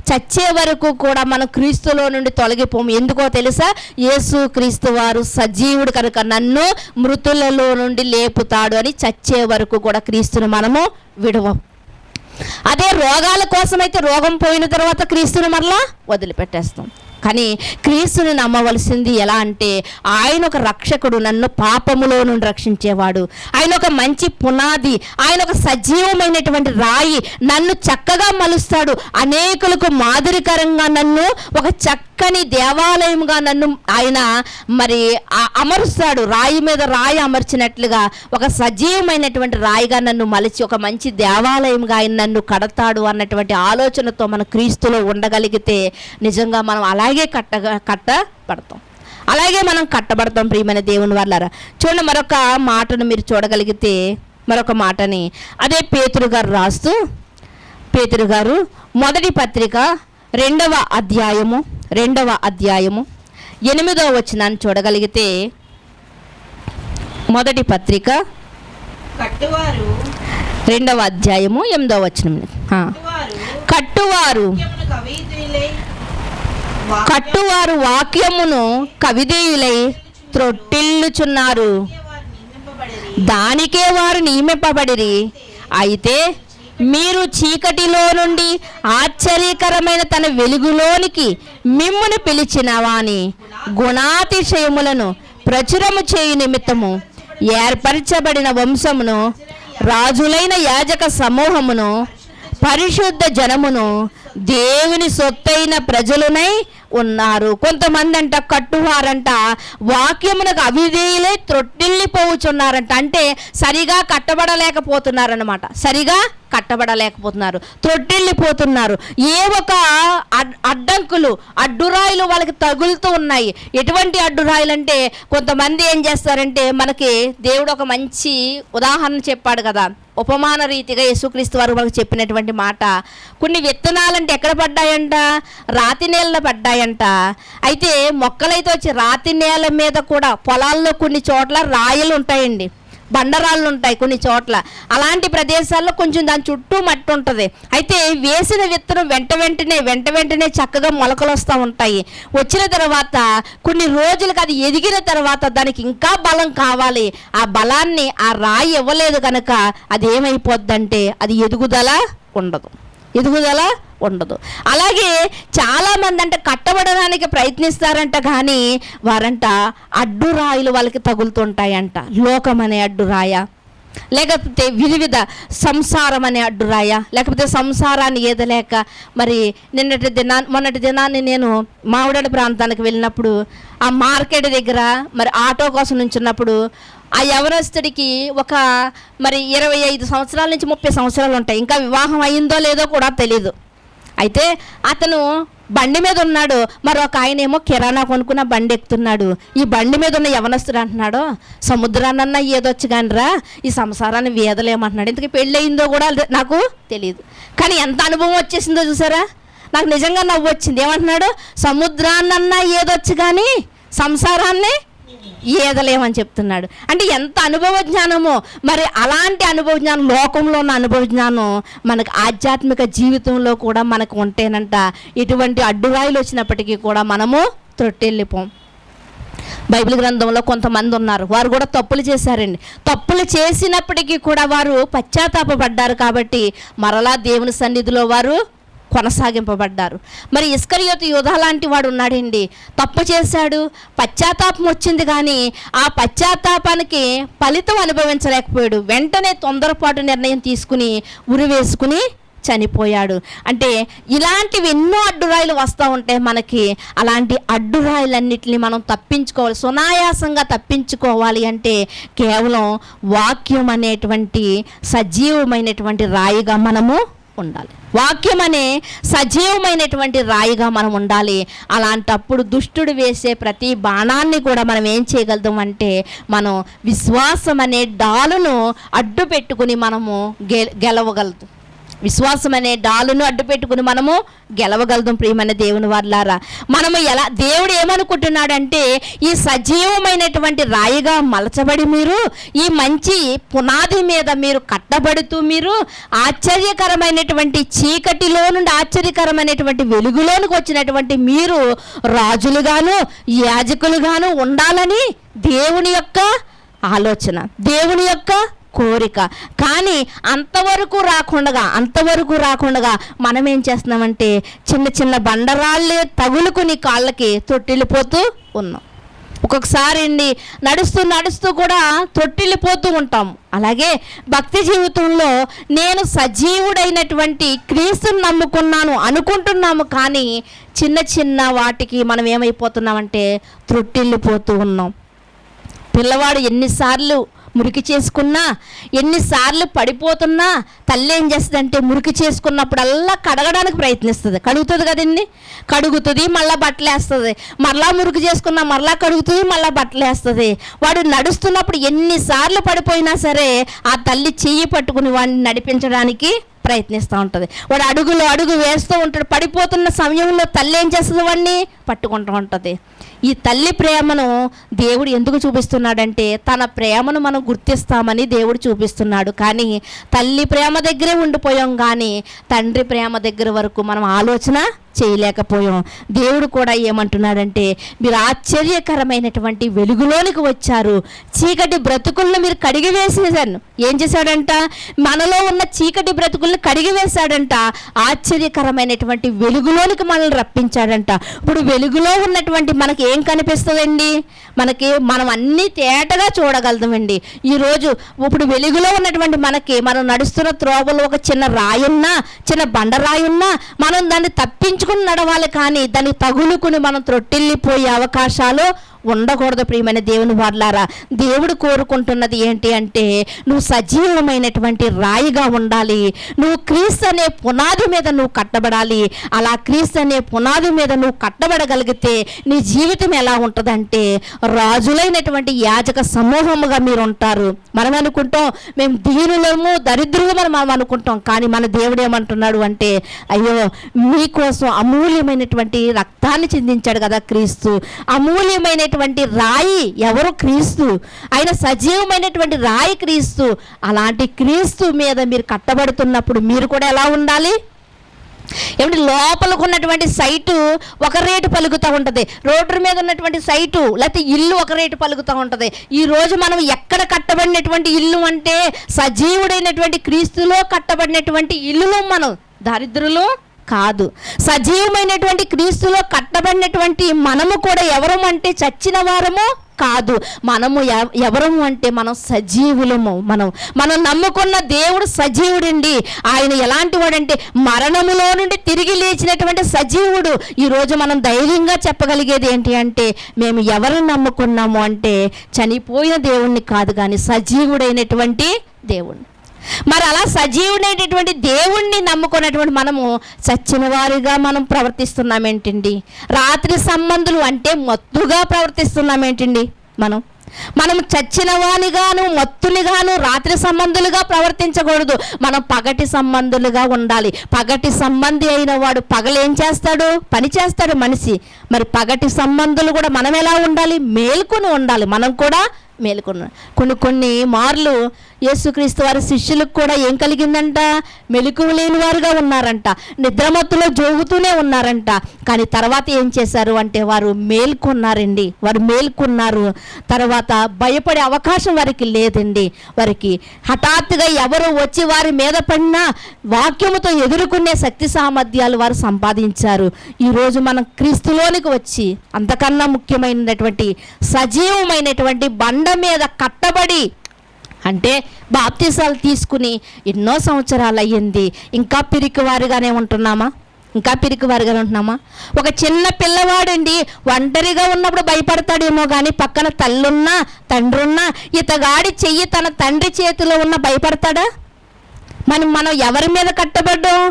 చచ్చే వరకు కూడా మనం క్రీస్తులో నుండి తొలగిపోము. ఎందుకో తెలుసా? యేసుక్రీస్తు వారు సజీవుడు కనుక నన్ను మృతులలో నుండి లేపుతాడు అని చచ్చే వరకు కూడా క్రీస్తుని మనము విడవం. అదే రోగాల కోసమైతే రోగం పోయిన తర్వాత క్రీస్తుని మరలా వదిలిపెట్టేస్తాం. కానీ క్రీస్తుని నమ్మవలసింది ఎలా అంటే, ఆయన ఒక రక్షకుడు, నన్ను పాపములో నుండి రక్షించేవాడు. ఆయన ఒక మంచి పునాది, ఆయన ఒక సజీవమైనటువంటి రాయి, నన్ను చక్కగా మలుస్తాడు, అనేకులకు మాదిరికరంగా నన్ను ఒక చక్కని దేవాలయంగా నన్ను ఆయన మరి అమరుస్తాడు. రాయి మీద రాయి అమర్చినట్లుగా ఒక సజీవమైనటువంటి రాయిగా నన్ను మలిచి ఒక మంచి దేవాలయంగా ఆయన నన్ను కడతాడు అన్నటువంటి ఆలోచనతో మన క్రీస్తులో ఉండగలిగితే నిజంగా మనం అలాగే కట్టబడతాం, అలాగే మనం కట్టబడతాం ప్రియమైన దేవుని వారలారా. చూడండి, మరొక మాటను మీరు చూడగలిగితే మరొక మాటని అదే పేతురు గారు రాస్తూ, పేతురు గారు మొదటి పత్రిక 2వ అధ్యాయము 8వ వచనాన్ని చూడగలిగితే, మొదటి పత్రిక కట్టువారు 2వ అధ్యాయము 8వ వచనం. కట్టువారు వాక్యమును కవిదేయులై త్రొట్టిల్లుచున్నారు, దానికే వారు నియమింపబడిరి. అయితే మీరు చీకటిలో నుండి ఆశ్చర్యకరమైన తన వెలుగులోనికి మిమ్మును పిలిచిన వాని గుణాతిశయములను ప్రచురము చేయు నిమిత్తము ఏర్పరచబడిన వంశమును, రాజులైన యాజక సమూహమును, పరిశుద్ధ జనమును, దేవుని సొత్తైన ప్రజలునై ఉన్నారు. కొంతమంది అంట కట్టువారంట వాక్యమునకు అవిధేయులై త్రొట్టిల్లిపోవచ్చున్నారంట. అంటే సరిగా కట్టబడలేకపోతున్నారన్నమాట. త్రొట్టిల్లిపోతున్నారు. ఏ ఒక అడ్డంకులు, అడ్డురాయిలు వాళ్ళకి తగులుతూ ఉన్నాయి. ఎటువంటి అడ్డురాయిలు అంటే, కొంతమంది ఏం చేస్తారంటే, మనకి దేవుడు ఒక మంచి ఉదాహరణ చెప్పాడు కదా, ఉపమాన రీతిగా యేసుక్రీస్తు వారు మనకు చెప్పినటువంటి మాట. కొన్ని విత్తనాలంటే ఎక్కడ పడ్డాయంట? రాతి నేలలో పడ్డాయంట. అయితే మొక్కలైతే వచ్చి రాతి నేల మీద కూడా, పొలాల్లో కొన్ని చోట్ల రాయలు ఉంటాయండి, బండరాళ్ళు ఉంటాయి కొన్ని చోట్ల. అలాంటి ప్రదేశాల్లో కొంచెం దాని చుట్టూ మట్టి ఉంటుంది. అయితే వేసిన విత్తనం వెంట వెంటనే చక్కగా మొలకలు వస్తూ ఉంటాయి. వచ్చిన తర్వాత కొన్ని రోజులకు అది ఎదిగిన తర్వాత దానికి ఇంకా బలం కావాలి. ఆ బలాన్ని ఆ రాయి ఇవ్వలేదు కనుక అది ఏమైపోద్దంటే అది ఎదుగుదల ఉండదు. అలాగే చాలామంది అంటే కట్టబడడానికి ప్రయత్నిస్తారంట, కానీ వారంట అడ్డురాయిలు వాళ్ళకి తగులుతుంటాయంట. లోకం అనే అడ్డురాయ, లేకపోతే వివిధ సంసారం అనే అడ్డురాయ, లేకపోతే సంసారాన్ని ఏదలేక. మరి మొన్నటి దినాన్ని నేను మామిడాడ ప్రాంతానికి వెళ్ళినప్పుడు ఆ మార్కెట్ దగ్గర మరి ఆటో కోసం నుంచున్నప్పుడు ఆ యవనస్తుడికి ఒక మరి 25 సంవత్సరాల నుంచి 30 సంవత్సరాలు ఉంటాయి. ఇంకా వివాహం అయిందో లేదో కూడా తెలీదు. అయితే అతను బండి మీద ఉన్నాడు. మరొక ఆయన ఏమో కిరాణా కొనుక్కున్న బండి ఎక్కుతున్నాడు. ఈ బండి మీద ఉన్న యవనస్తుడు అంటున్నాడు, సముద్రాన్నన్నా ఏదొచ్చు కానిరా, ఈ సంసారాన్ని వేదలేమంటున్నాడు. ఇంతకీ పెళ్ళి అయిందో కూడా నాకు తెలియదు, కానీ ఎంత అనుభవం వచ్చేసిందో చూసారా. నాకు నిజంగా నవ్వు వచ్చింది. ఏమంటున్నాడు? సముద్రాన్నన్నా ఏదొచ్చు కానీ సంసారాన్ని ఏదలేమని చెప్తున్నాడు. అంటే ఎంత అనుభవ జ్ఞానమో. మరి అలాంటి అనుభవ జ్ఞానం, లోకంలో ఉన్న అనుభవ జ్ఞానం మనకు ఆధ్యాత్మిక జీవితంలో కూడా మనకు ఉంటేనంట ఇటువంటి అడ్డురాయిలు వచ్చినప్పటికీ కూడా మనము త్రొట్టెళ్ళిపోం. బైబిల్ గ్రంథంలో కొంతమంది ఉన్నారు, వారు కూడా తప్పులు చేశారండి. తప్పులు చేసినప్పటికీ కూడా వారు పశ్చాత్తాపపడ్డారు కాబట్టి మరలా దేవుని సన్నిధిలో వారు కొనసాగింపబడ్డారు. మరి ఇస్కరియోతు యూదా లాంటి వాడు ఉన్నాడండి, తప్పు చేశాడు, పశ్చాత్తాపం వచ్చింది, కానీ ఆ పశ్చాత్తాపానికి ఫలితం అనుభవించలేకపోయాడు. వెంటనే తొందరపాటు నిర్ణయం తీసుకుని ఉరివేసుకుని చనిపోయాడు. అంటే ఇలాంటివి ఎన్నో అడ్డురాయిలు వస్తూ ఉంటాయి మనకి. అలాంటి అడ్డురాయిలన్నిటిని మనం తప్పించుకోవాలి, సునాయాసంగా తప్పించుకోవాలి అంటే కేవలం వాక్యం అనేటువంటి సజీవమైనటువంటి రాయిగా మనము ఉండాలి. వాక్యం అనే సజీవమైనటువంటి రాయిగా మనం ఉండాలి. అలాంటప్పుడు దుష్టుడు వేసే ప్రతి బాణాన్ని కూడా మనం ఏం చేయగలుగుతాం అంటే, మనం విశ్వాసం అనే డాలును అడ్డు పెట్టుకుని మనము గెలవగలుగుతాం. విశ్వాసం అనే డాలును అడ్డు పెట్టుకుని మనము గెలవగలుగుతాం. ప్రియమైన దేవుని వారలారా, మనము ఎలా, దేవుడు ఏమనుకుంటున్నాడంటే, ఈ సజీవమైనటువంటి రాయిగా మలచబడి మీరు ఈ మంచి పునాది మీద మీరు కట్టబడుతూ మీరు ఆశ్చర్యకరమైనటువంటి చీకటిలో నుండి ఆశ్చర్యకరమైనటువంటి వెలుగులోనికి వచ్చినటువంటి మీరు రాజులుగాను యాజకులుగాను ఉండాలని దేవుని యొక్క ఆలోచన, దేవుని యొక్క కోరిక. కానీ అంతవరకు రాకుండా మనం ఏం చేస్తున్నామంటే, చిన్న చిన్న బండరాళ్ళే తగులుకుని కాళ్ళకి తొట్టిల్లిపోతూ ఉన్నాం. ఒక్కొక్కసారి అండి నడుస్తూ కూడా తొట్టిల్లిపోతూ ఉంటాం. అలాగే భక్తి జీవితంలో నేను సజీవుడైనటువంటి క్రీస్తుని నమ్ముకున్నాను అనుకుంటున్నాము, కానీ చిన్న చిన్న వాటికి మనం ఏమైపోతున్నామంటే తొట్టిల్లిపోతూ ఉన్నాం. పిల్లవాడు ఎన్నిసార్లు మురికి చేసుకున్నా, ఎన్నిసార్లు పడిపోతున్నా తల్లి ఏం చేస్తుందంటే మురికి చేసుకున్నప్పుడల్లా కడగడానికి ప్రయత్నిస్తుంది. కడుగుతుంది కదండి, కడుగుతుంది, మళ్ళీ బట్టలు వేస్తుంది, మరలా మురికి చేసుకున్నా మరలా కడుగుతుంది, మళ్ళీ బట్టలు వేస్తుంది. వాడు నడుస్తున్నప్పుడు ఎన్నిసార్లు పడిపోయినా సరే ఆ తల్లి చెయ్యి పట్టుకుని వాడిని నడిపించడానికి ప్రయత్నిస్తూ ఉంటుంది. వాడు అడుగు వేస్తూ ఉంటాడు. పడిపోతున్న సమయంలో తల్లి ఏం చేస్తుంది? వాడిని పట్టుకుంటూ ఉంటుంది. ఈ తల్లి ప్రేమను దేవుడు ఎందుకు చూపిస్తున్నాడంటే తన ప్రేమను మనం గుర్తిస్తామని దేవుడు చూపిస్తున్నాడు. కానీ తల్లి ప్రేమ దగ్గరే ఉండిపోయాం, కానీ తండ్రి ప్రేమ దగ్గర వరకు మనం ఆలోచన చేయలేకపోయాం. దేవుడు కూడా ఏమంటున్నాడంటే మీరు ఆశ్చర్యకరమైనటువంటి వెలుగులోనికి వచ్చారు, చీకటి బ్రతుకులను మీరు కడిగివేసేసాను. ఏం చేశాడంట? మనలో ఉన్న చీకటి బ్రతుకులను కడిగివేశాడంట. ఆశ్చర్యకరమైనటువంటి వెలుగులోనికి మనల్ని రప్పించాడంట. ఇప్పుడు వెలుగులో ఉన్నటువంటి మనకి ఏం కనిపిస్తుందండి? మనం అన్నీ తేటగా చూడగలుగుతామండి. ఈరోజు ఇప్పుడు వెలుగులో ఉన్నటువంటి మనం నడుస్తున్న త్రోవలో ఒక చిన్న రాయున్నా, చిన్న బండరాయున్నా మనం దాన్ని తప్పించుకుని నడవాలి, కానీ దాన్ని తగులుకుని మనం త్రొట్టిల్లిపోయే అవకాశాలు ఉండకూడదు. ప్రియమైన దేవుని వారలారా, దేవుడు కోరుకుంటున్నది ఏంటి అంటే నువ్వు సజీవమైనటువంటి రాయిగా ఉండాలి. నువ్వు క్రీస్తు అనే పునాది మీద నువ్వు కట్టబడాలి. అలా క్రీస్తు అనే పునాది మీద నువ్వు కట్టబడగలిగితే నీ జీవితం ఎలా ఉంటుందంటే రాజులైనటువంటి యాజక సమూహముగా మీరు ఉంటారు. మనం అనుకుంటాం మేము దీనులము, దరిద్రులమని మనం అనుకుంటాం, కానీ మన దేవుడు ఏమంటున్నాడు అంటే అయ్యో మీకోసం అమూల్యమైనటువంటి రక్తాన్ని చిందించాడు కదా క్రీస్తు. అమూల్యమైనటువంటి రాయి ఎవరు? క్రీస్తు. ఆయన సజీవమైనటువంటి రాయి క్రీస్తు. అలాంటి క్రీస్తు మీద మీరు కట్టబడుతున్నప్పుడు మీరు కూడా ఎలా ఉండాలి? ఏమిటి? లోపలకు ఉన్నటువంటి సైటు ఒక రేటు పలుకుతూ ఉంటుంది, రోడ్డు మీద ఉన్నటువంటి సైటు లేకపోతే ఇల్లు ఒక రేటు పలుకుతూ ఉంటుంది. ఈరోజు మనం ఎక్కడ కట్టబడినటువంటి ఇల్లు అంటే సజీవుడైనటువంటి క్రీస్తులో కట్టబడినటువంటి ఇల్లులో మనం దరిద్రులు కాదు. సజీవమైనటువంటి క్రీస్తులో కట్టబడినటువంటి మనము కూడా ఎవరము అంటే చచ్చిన వారము కాదు. మనము ఎవరము అంటే మనం సజీవులము. మనం నమ్ముకున్న దేవుడు సజీవుడండి. ఆయన ఎలాంటి వాడంటే మరణములో నుండి తిరిగి లేచినటువంటి సజీవుడు. ఈరోజు మనం ధైర్యంగా చెప్పగలిగేది ఏంటి అంటే మేము ఎవరిని నమ్ముకున్నాము అంటే చనిపోయిన దేవుణ్ణి కాదు, కానీ సజీవుడైనటువంటి దేవుణ్ణి. మరి అలా సజీవుడైనటువంటి దేవుణ్ణి నమ్ముకున్నటువంటి మనము చచ్చిన వారిగా మనం ప్రవర్తిస్తున్నామేంటండి? రాత్రి సంబంధులు అంటే మత్తుగా ప్రవర్తిస్తున్నామేంటండి? మనం చచ్చిన వానిగాను, మత్తునిగాను, రాత్రి సంబంధులుగా ప్రవర్తించకూడదు. మనం పగటి సంబంధులుగా ఉండాలి. పగటి సంబంధి అయిన వాడు పగలేం చేస్తాడు? పని చేస్తాడు మనిషి. మరి పగటి సంబంధులు కూడా మనం ఎలా ఉండాలి? మేల్కొని ఉండాలి. మనం కూడా మేలుకున్నాడు. కొన్ని మార్లు యేసుక్రీస్తు వారి శిష్యులకు కూడా ఏం కలిగిందంట? మెలకువ లేని వారుగా ఉన్నారంట, నిద్రమత్తులో జోగుతూనే ఉన్నారంట. కానీ తర్వాత ఏం చేశారు అంటే వారు మేల్కొన్నారండి. వారు మేల్కొన్నారు. తర్వాత భయపడే అవకాశం వారికి లేదండి. వారికి హఠాత్తుగా ఎవరు వచ్చి వారి మీద పడినా వాక్యముతో ఎదుర్కొనే శక్తి సామర్థ్యాలు వారు సంపాదించారు. ఈరోజు మనం క్రీస్తులోనికి వచ్చి అంతకన్నా ముఖ్యమైనటువంటి సజీవమైనటువంటి బండ మీద కట్టబడి, అంటే బాప్తిసాలు తీసుకుని ఎన్నో సంవత్సరాలు అయ్యింది, ఇంకా పిరికివారిగానే ఉంటున్నామా? ఒక చిన్న పిల్లవాడండి ఒంటరిగా ఉన్నప్పుడు భయపడతాడేమో, కానీ పక్కన తల్లున్నా తండ్రున్నా ఇతగాడి చెయ్యి తన తండ్రి చేతిలో ఉన్న భయపడతాడా? మనం ఎవరి మీద కట్టబడ్డాం?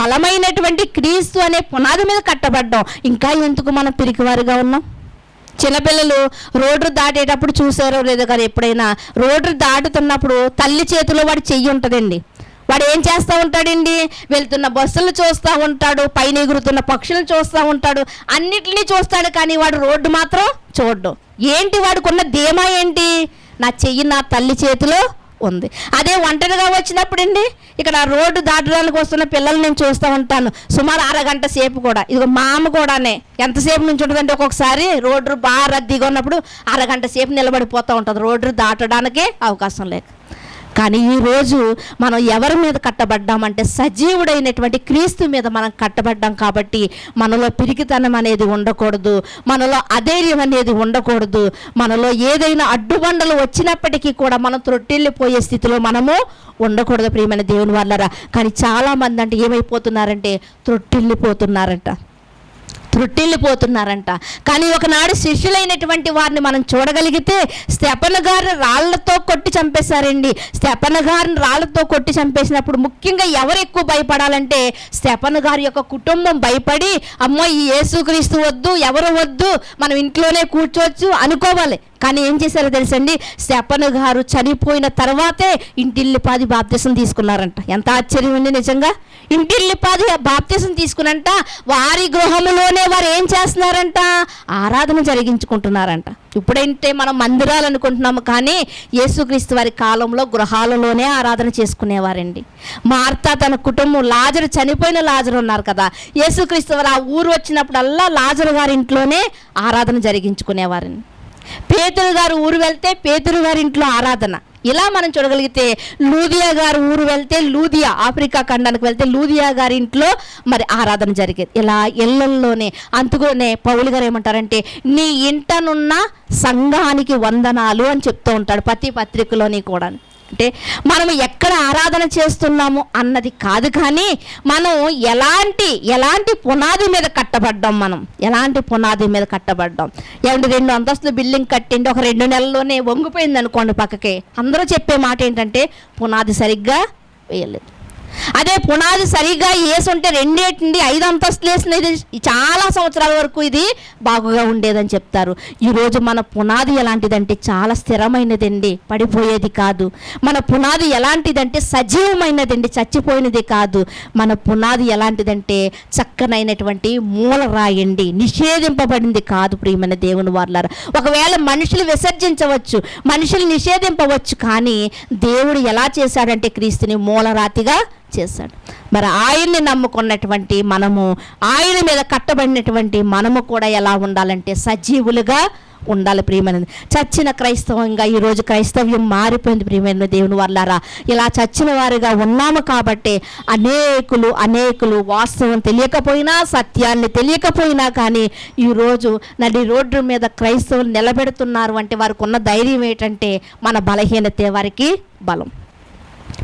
బలమైనటువంటి క్రీస్తు అనే పునాది మీద కట్టబడ్డాం. ఇంకా ఎందుకు మనం పిరికివారిగా ఉన్నాం? చిన్నపిల్లలు రోడ్డు దాటేటప్పుడు చూసారో లేదో కానీ ఎప్పుడైనా రోడ్డు దాటుతున్నప్పుడు తల్లి చేతిలో వాడి చెయ్యి ఉంటుందండి. వాడు ఏం చేస్తూ ఉంటాడండి? వెళ్తున్న బస్సులు చూస్తూ ఉంటాడు, పైన ఎగురుతున్న పక్షులను చూస్తూ ఉంటాడు, అన్నిటినీ చూస్తాడు, కానీ వాడు రోడ్డు మాత్రం చూడ్డు. ఏంటి వాడుకున్న ధీమా ఏంటి? నా చెయ్యి నా తల్లి చేతిలో ఉంది. అదే ఒంటరిగా వచ్చినప్పుడు అండి, ఇక్కడ రోడ్డు దాటడానికి వస్తున్న పిల్లలు నేను చూస్తూ ఉంటాను సుమారు అరగంట సేపు కూడా. ఇదిగో మా అమ్మ కూడానే ఎంతసేపు నుంచి ఉంటుందంటే ఒక్కొక్కసారి రోడ్డు బాగా రద్దీగా ఉన్నప్పుడు అరగంట సేపు నిలబడిపోతూ ఉంటుంది రోడ్డు దాటడానికి అవకాశం లేక. కానీ ఈరోజు మనం ఎవరి మీద కట్టబడ్డామంటే సజీవుడైనటువంటి క్రీస్తు మీద మనం కట్టబడ్డాం. కాబట్టి మనలో పిరికితనం అనేది ఉండకూడదు, మనలో అధైర్యం అనేది ఉండకూడదు. మనలో ఏదైనా అడ్డుబండలు వచ్చినప్పటికీ కూడా మనం త్రొట్టిల్లిపోయే స్థితిలో మనము ఉండకూడదు ప్రియమైన దేవుని వాళ్ళరా. కానీ చాలామంది అంటే ఏమైపోతున్నారంటే త్రొట్టిల్లిపోతున్నారంట. త్రుట్టిల్లిపోతున్నారంట. కానీ ఒకనాడు శిష్యులైనటువంటి వారిని మనం చూడగలిగితే స్తెఫను గారిని రాళ్లతో కొట్టి చంపేశారండి. స్తెఫను గారిని రాళ్లతో కొట్టి చంపేసినప్పుడు ముఖ్యంగా ఎవరు ఎక్కువ భయపడాలంటే స్తెఫను గారి యొక్క కుటుంబం భయపడి, అమ్మో ఈ యేసుక్రీస్తు వద్దు, ఎవరు వద్దు, మనం ఇంట్లోనే కూర్చోవచ్చు అనుకోవాలి. కానీ ఏం చేశారో తెలుసండి, స్తెఫను గారు చనిపోయిన తర్వాతే ఇంటిల్లిపాది బాప్తిసం తీసుకున్నారంట. ఎంత ఆశ్చర్యం అండి నిజంగా. ఇంటిల్లిపాది బాప్తిసం తీసుకున్నంట వారి గృహములోనే వారు ఏం చేస్తున్నారంట, ఆరాధన జరిగించుకుంటున్నారంట. ఇప్పుడంటే మనం మందిరాలు అనుకుంటున్నాము, కానీ యేసుక్రీస్తు వారి కాలంలో గృహాలలోనే ఆరాధన చేసుకునేవారండి. మార్తా తన కుటుంబం, లాజరు, చనిపోయిన లాజరు ఉన్నారు కదా, యేసుక్రీస్తు వారు ఆ ఊరు వచ్చినప్పుడల్లా లాజరు గారి ఇంట్లోనే ఆరాధన జరిగించుకునేవారండి. పేతురు గారు ఊరు వెళ్తే పేతురు గారి ఇంట్లో ఆరాధన. ఇలా మనం చూడగలిగితే లూదియా గారు ఊరు వెళ్తే లూదియా, ఆఫ్రికా ఖండానికి వెళ్తే లూదియా గారి ఇంట్లో మరి ఆరాధన జరిగేది. ఇలా ఇళ్ళల్లోనే. అందుకనే పౌలు గారు ఏమంటారంటే, నీ ఇంటనున్న సంఘానికి వందనాలు అని చెప్తూ ఉంటాడు ప్రతి పత్రికలోని కూడా. అంటే మనం ఎక్కడ ఆరాధన చేస్తున్నాము అన్నది కాదు, కానీ మనం ఎలాంటి పునాది మీద కట్టబడ్డాం, మనం ఎలాంటి పునాది మీద కట్టబడ్డాం. ఏమంటే 2 అంతస్తులు బిల్డింగ్ కట్టిండి, ఒక 2 నెలల్లోనే వంగిపోయింది అనుకోండి పక్కకి, అందరూ చెప్పే మాట ఏంటంటే పునాది సరిగ్గా వేయలేదు. అదే పునాది సరిగ్గా వేసుంటే 2 నుండి 5 అంతస్తులు వేసినది చాలా సంవత్సరాల వరకు ఇది బాగుగా ఉండేదని చెప్తారు. ఈరోజు మన పునాది ఎలాంటిదంటే చాలా స్థిరమైనదండి, పడిపోయేది కాదు. మన పునాది ఎలాంటిదంటే సజీవమైనదండి, చచ్చిపోయినది కాదు. మన పునాది ఎలాంటిదంటే చక్కనైనటువంటి మూలరాయండి, నిషేధింపబడింది కాదు. ప్రియమైన దేవుని వారలారా, ఒకవేళ మనుషులు విసర్జించవచ్చు, మనుషులు నిషేధింపవచ్చు, కానీ దేవుడు ఎలా చేశాడంటే క్రీస్తుని మూలరాతిగా చేశాడు. మరి ఆయన్ని నమ్ముకున్నటువంటి మనము, ఆయన మీద కట్టబడినటువంటి మనము కూడా ఎలా ఉండాలంటే సజీవులుగా ఉండాలి. ప్రియమైనది చచ్చిన క్రైస్తవంగా ఈరోజు క్రైస్తవ్యం మారిపోయింది. ప్రియమైన దేవుని వారలారా, ఇలా చచ్చిన వారిగా ఉన్నాము కాబట్టి అనేకులు వాస్తవం తెలియకపోయినా, సత్యాన్ని తెలియకపోయినా కానీ ఈరోజు నడి రోడ్డు మీద క్రైస్తవులు నిలబెడుతున్నారు అంటే వారికి ఉన్న ధైర్యం ఏంటంటే మన బలహీనతే వారికి బలం,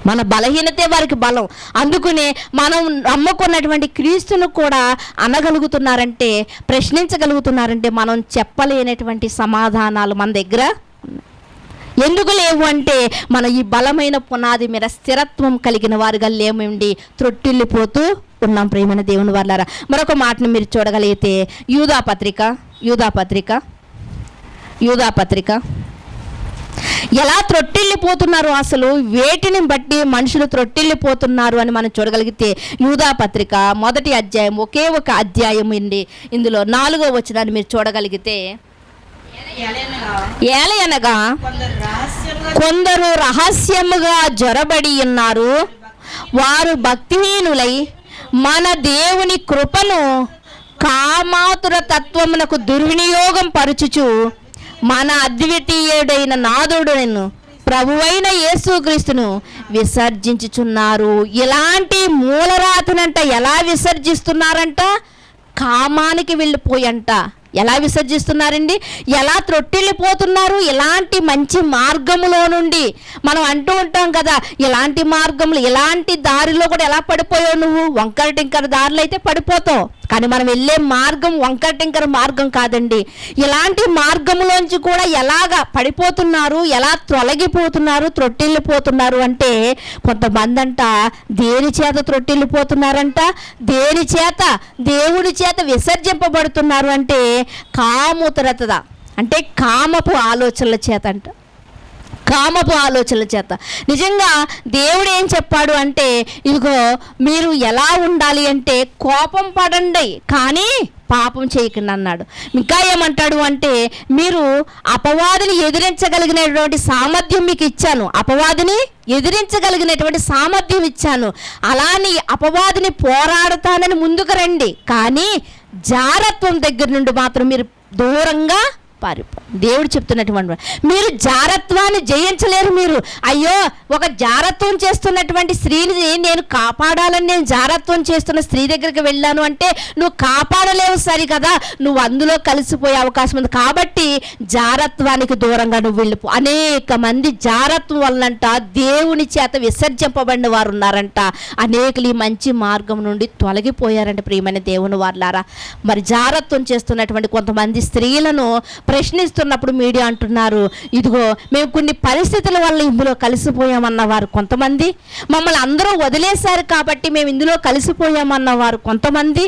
మన బలహీనతే వారికి బలం. అందుకనే మనం నమ్ముకున్నటువంటి క్రీస్తును కూడా అనగలుగుతున్నారంటే, ప్రశ్నించగలుగుతున్నారంటే మనం చెప్పలేనటువంటి సమాధానాలు మన దగ్గర ఎందుకు లేవు అంటే మన ఈ బలమైన పునాది మీద స్థిరత్వం కలిగిన వారుగా లేమండి, త్రొట్టిల్లిపోతూ ఉన్నాం. ప్రియమైన దేవుని వారలారా, మరొక మాటను మీరు చూడగలిగితే యూదా పత్రిక ఎలా త్రొట్టిల్లిపోతున్నారు, అసలు వేటిని బట్టి మనుషులు త్రొట్టిల్లిపోతున్నారు అని మనం చూడగలిగితే యూదా పత్రిక 1వ అధ్యాయం, ఒకే ఒక అధ్యాయం అండి. ఇందులో 4వ వచనాన్ని మీరు చూడగలిగితే, ఏలయనగా కొందరు రహస్యముగా జొరబడి ఉన్నారు, వారు భక్తిహీనులై మన దేవుని కృపను కామాతుర తత్వమునకు దుర్వినియోగం పరుచుచు మన అద్వితీయుడైన నాథుడును ప్రభువైన యేసుక్రీస్తును విసర్జించుచున్నారు. ఇలాంటి మూలరాతనంట ఎలా విసర్జిస్తున్నారంట, కామానికి వెళ్ళిపోయంట. ఎలా విసర్జిస్తున్నారండి, ఎలా త్రొట్టిల్లిపోతున్నారు, ఇలాంటి మంచి మార్గములో నుండి. మనం అంటూ ఉంటాం కదా, ఇలాంటి మార్గములు, ఇలాంటి దారిలో కూడా ఎలా పడిపోయావు నువ్వు, వంకర టింకర దారిలో అయితే పడిపోతావు, కానీ మనం వెళ్ళే మార్గం వంకర టింకర మార్గం కాదండి. ఇలాంటి మార్గంలోంచి కూడా ఎలాగ పడిపోతున్నారు, ఎలా తొలగిపోతున్నారు, త్రొట్టిల్లిపోతున్నారు అంటే కొంతమంది అంట దేని చేత త్రొట్టిల్లిపోతున్నారంట, దేని చేత, దేవుడి చేత విసర్జింపబడుతున్నారు అంటే కాముతరత, అంటే కామపు ఆలోచనల చేత అంట, కామపు ఆలోచనల చేత. నిజంగా దేవుడు ఏం చెప్పాడు అంటే, ఇదిగో మీరు ఎలా ఉండాలి అంటే కోపం పడండి కానీ పాపం చేయకండి అన్నాడు. ఇంకా ఏమంటాడు అంటే, మీరు అపవాదిని ఎదిరించగలిగినటువంటి సామర్థ్యం మీకు ఇచ్చాను, అపవాదిని ఎదిరించగలిగినటువంటి సామర్థ్యం ఇచ్చాను, అలాని అపవాదిని పోరాడతానని ముందుకు రండి, కానీ జారత్వం దగ్గర నుండి మాత్రం మీరు దూరంగా పారిపో. దేవుడు చెప్తున్నటువంటి మీరు జారత్వాన్ని జయించలేరు. మీరు అయ్యో ఒక జారత్వం చేస్తున్నటువంటి స్త్రీని నేను కాపాడాలని నేను జారత్వం చేస్తున్న స్త్రీ దగ్గరికి వెళ్ళాను అంటే నువ్వు కాపాడలేవు, సరి కదా, నువ్వు అందులో కలిసిపోయే అవకాశం ఉంది. కాబట్టి జారత్వానికి దూరంగా నువ్వు వెళ్ళిపో. అనేక మంది జారత్వం వల్లంట దేవుని చేత విసర్జింపబడిన వారు ఉన్నారంట. అనేకులు ఈ మంచి మార్గం నుండి తొలగిపోయారంట. ప్రియమైన దేవుని వారులారా, మరి జారత్వం చేస్తున్నటువంటి కొంతమంది స్త్రీలను ప్రశ్నిస్తున్నప్పుడు మీడియా అంటున్నారు, ఇదిగో మేము కొన్ని పరిస్థితుల వల్ల ఇందులో కలిసిపోయామన్నవారు కొంతమంది, మమ్మల్ని అందరూ వదిలేశారు కాబట్టి మేము ఇందులో కలిసిపోయామన్నవారు కొంతమంది,